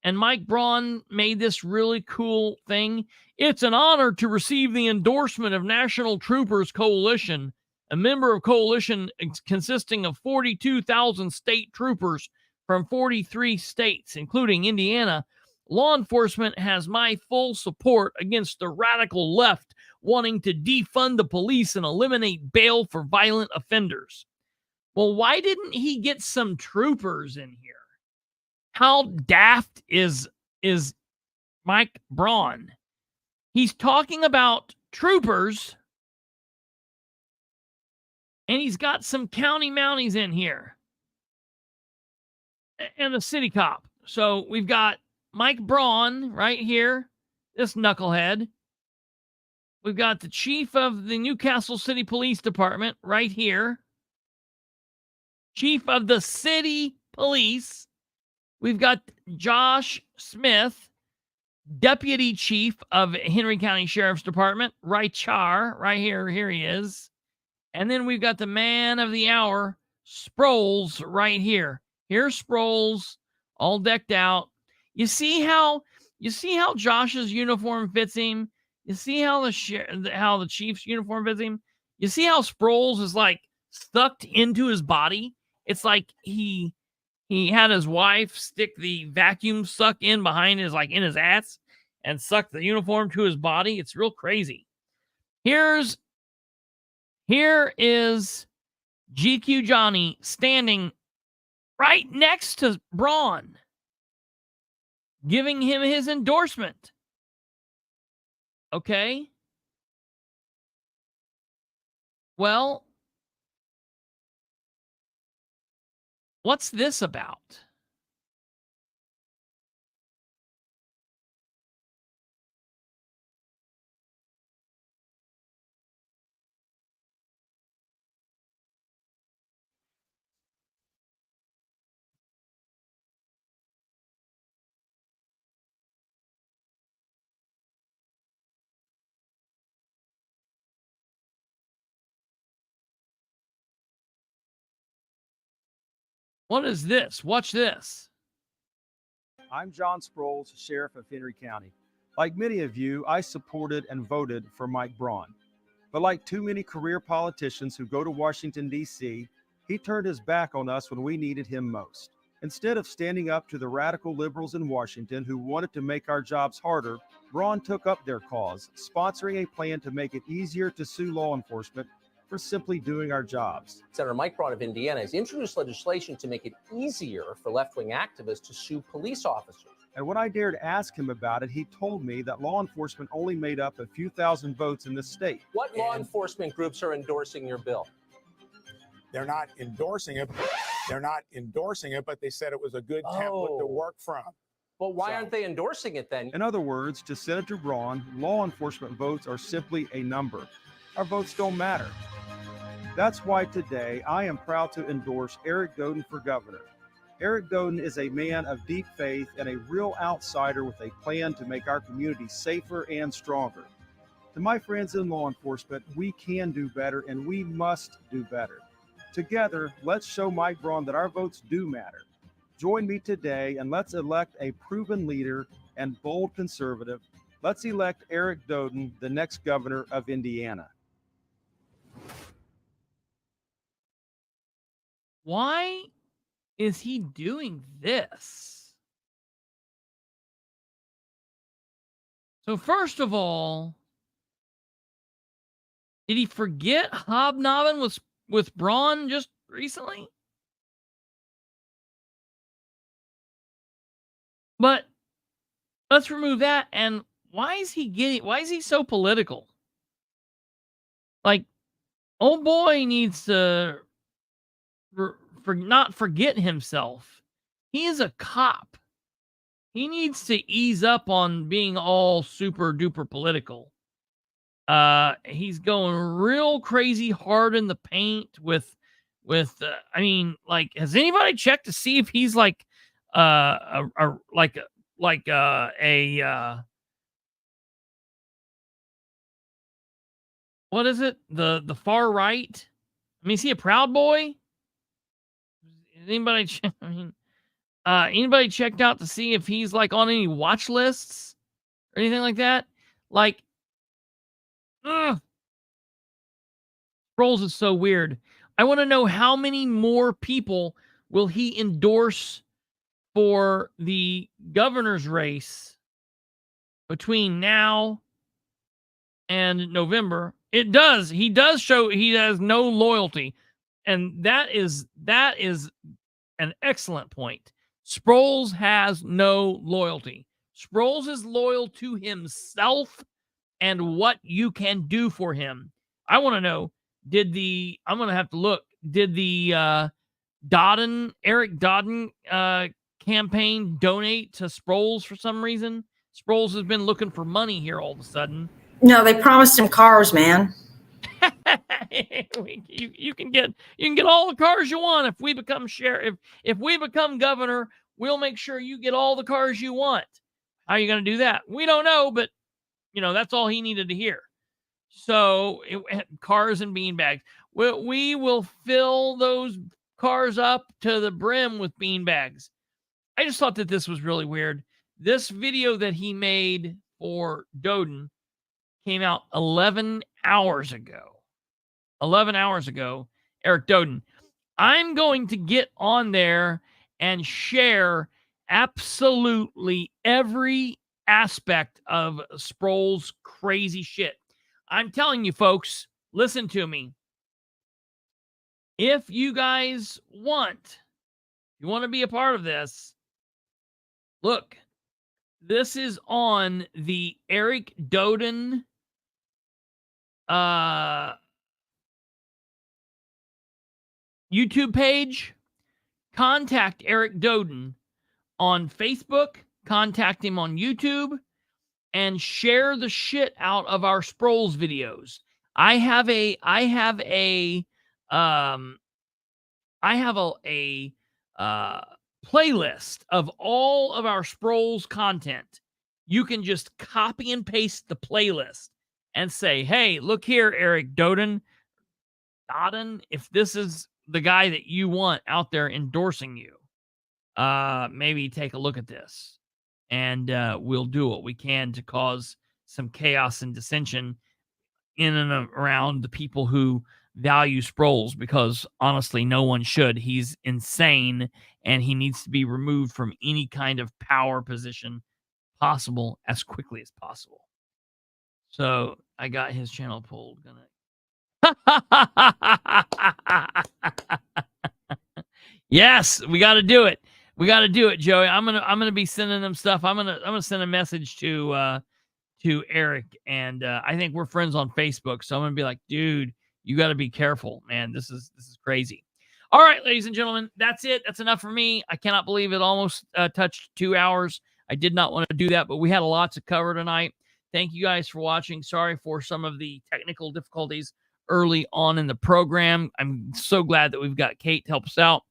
And Mike Braun made this really cool thing. It's an honor to receive the endorsement of National Troopers Coalition, a member of coalition consisting of 42,000 state troopers from 43 states, including Indiana. Law enforcement has my full support against the radical left wanting to defund the police and eliminate bail for violent offenders. Well, why didn't he get some troopers in here? How daft is Mike Braun? He's talking about troopers, and he's got some county mounties in here and a city cop. So we've got Mike Braun right here, this knucklehead. We've got the chief of the Newcastle City Police Department right here. Chief of the City Police. We've got Josh Smith, Deputy Chief of Henry County Sheriff's Department, Rychar, right here. Here he is. And then we've got the man of the hour, Sproles, right here. Here's Sproles, all decked out. You see how Josh's uniform fits him? You see how the Chief's uniform fits him? You see how Sproles is like sucked into his body? It's like he had his wife stick the vacuum suck in behind his, like in his ass, and suck the uniform to his body. It's real crazy. Here is GQ Johnny standing right next to Braun, giving him his endorsement. Okay. Well, what's this about? What is this? Watch this. I'm John Sproles, Sheriff of Henry County. Like many of you, I supported and voted for Mike Braun. But like too many career politicians who go to Washington, D.C., he turned his back on us when we needed him most. Instead of standing up to the radical liberals in Washington who wanted to make our jobs harder, Braun took up their cause, sponsoring a plan to make it easier to sue law enforcement for simply doing our jobs. Senator Mike Braun of Indiana has introduced legislation to make it easier for left-wing activists to sue police officers. And when I dared ask him about it, he told me that law enforcement only made up a few thousand votes in this state. What law enforcement groups are endorsing your bill? They're not endorsing it. But they said it was a good template to work from. But why aren't they endorsing it then? In other words, to Senator Braun, law enforcement votes are simply a number. Our votes don't matter. That's why today I am proud to endorse Eric Doden for governor. Eric Doden is a man of deep faith and a real outsider with a plan to make our community safer and stronger. To my friends in law enforcement, we can do better and we must do better. Together, let's show Mike Braun that our votes do matter. Join me today and let's elect a proven leader and bold conservative. Let's elect Eric Doden, the next governor of Indiana. Why is he doing this? So first of all, did he forget hobnobbing with Braun just recently? But let's remove that. And why is he so political? Like, old boy needs to not forget himself. He is a cop. He needs to ease up on being all super duper political. He's going real crazy hard in the paint with I mean, like, has anybody checked to see if he's like what is it? The far right? I mean, is he a Proud Boy? Anybody checked out to see if he's like on any watch lists or anything like that? Like, Sproles is so weird. I want to know how many more people will he endorse for the governor's race between now and November. He does show he has no loyalty. And that is an excellent point. Sproles has no loyalty. Sproles is loyal to himself and what you can do for him. I want to know, did the Eric Doden campaign donate to Sproles for some reason? Sproles has been looking for money here all of a sudden. No, they promised him cars, man. you can get all the cars you want if we become sheriff. If we become governor, we'll make sure you get all the cars you want. How are you going to do that? We don't know, but that's all he needed to hear. So cars and beanbags. We will fill those cars up to the brim with beanbags. I just thought that this was really weird. This video that he made for Doden came out 11 hours ago. 11 hours ago, Eric Doden. I'm going to get on there and share absolutely every aspect of Sproul's crazy shit. I'm telling you, folks, listen to me. If you guys want to be a part of this, look, this is on the Eric Doden YouTube page. Contact Eric Doden on Facebook, contact him on YouTube, and share the shit out of our Sproul's videos. I have a playlist of all of our Sproul's content. You can just copy and paste the playlist and say, hey, look here, Eric Doden, if this is the guy that you want out there endorsing you, maybe take a look at this, and we'll do what we can to cause some chaos and dissension in and around the people who value Sproul's, because honestly, no one should. He's insane, and he needs to be removed from any kind of power position possible as quickly as possible. So I got his channel pulled. Yes, we got to do it. We got to do it, Joey. I'm gonna be sending them stuff. I'm gonna send a message to Eric, and I think we're friends on Facebook, so I'm gonna be like, dude, you got to be careful, man. This is crazy. All right, ladies and gentlemen, that's it. That's enough for me. I cannot believe it almost touched 2 hours. I did not want to do that, but we had a lot to cover tonight. Thank you guys for watching. Sorry for some of the technical difficulties early on in the program. I'm so glad that we've got Kate to help us out.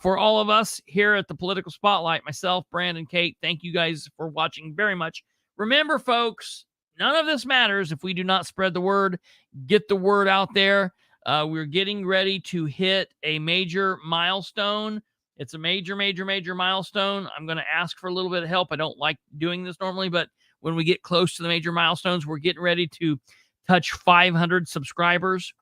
For all of us here at the Political Spotlight, myself, Brandon, Kate, thank you guys for watching very much. Remember, folks, none of this matters if we do not spread the word, get the word out there. We're getting ready to hit a major milestone. It's a major milestone. I'm going to ask for a little bit of help. I don't like doing this normally, but when we get close to the major milestones, we're getting ready to touch 500 subscribers.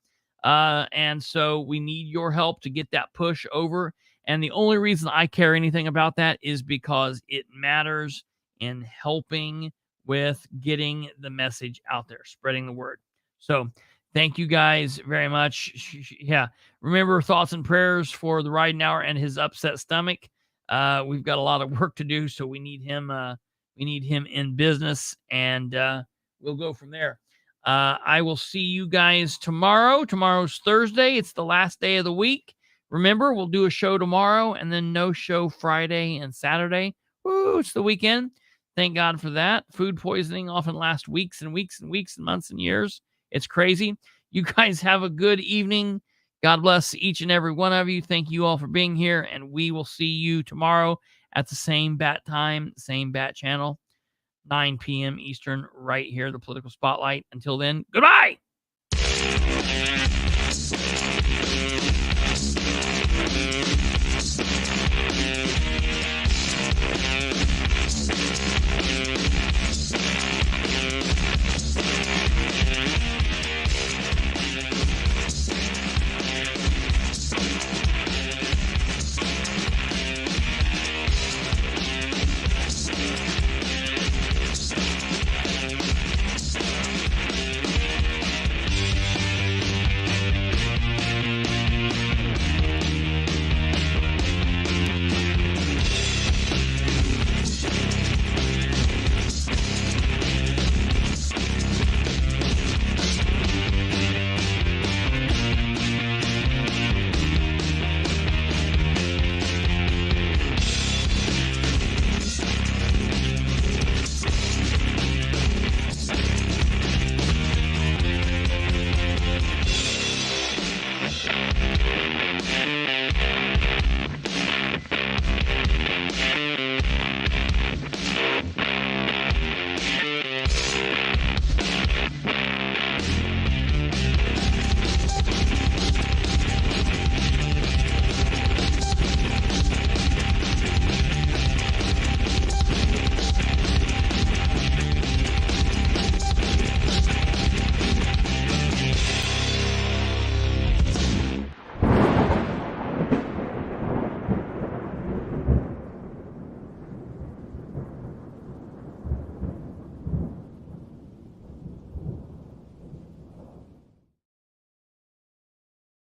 And so we need your help to get that push over. And the only reason I care anything about that is because it matters in helping with getting the message out there, spreading the word. So thank you guys very much. Yeah. Remember, thoughts and prayers for the Ridenour and his upset stomach. We've got a lot of work to do, so we need him in business, and we'll go from there. I will see you guys tomorrow. Tomorrow's Thursday. It's the last day of the week. Remember, we'll do a show tomorrow and then no show Friday and Saturday. Woo, it's the weekend. Thank God for that. Food poisoning often lasts weeks and weeks and weeks and months and years. It's crazy. You guys have a good evening. God bless each and every one of you. Thank you all for being here, and we will see you tomorrow at the same bat time, same bat channel, 9 p.m. Eastern, right here, the Political Spotlight. Until then, goodbye.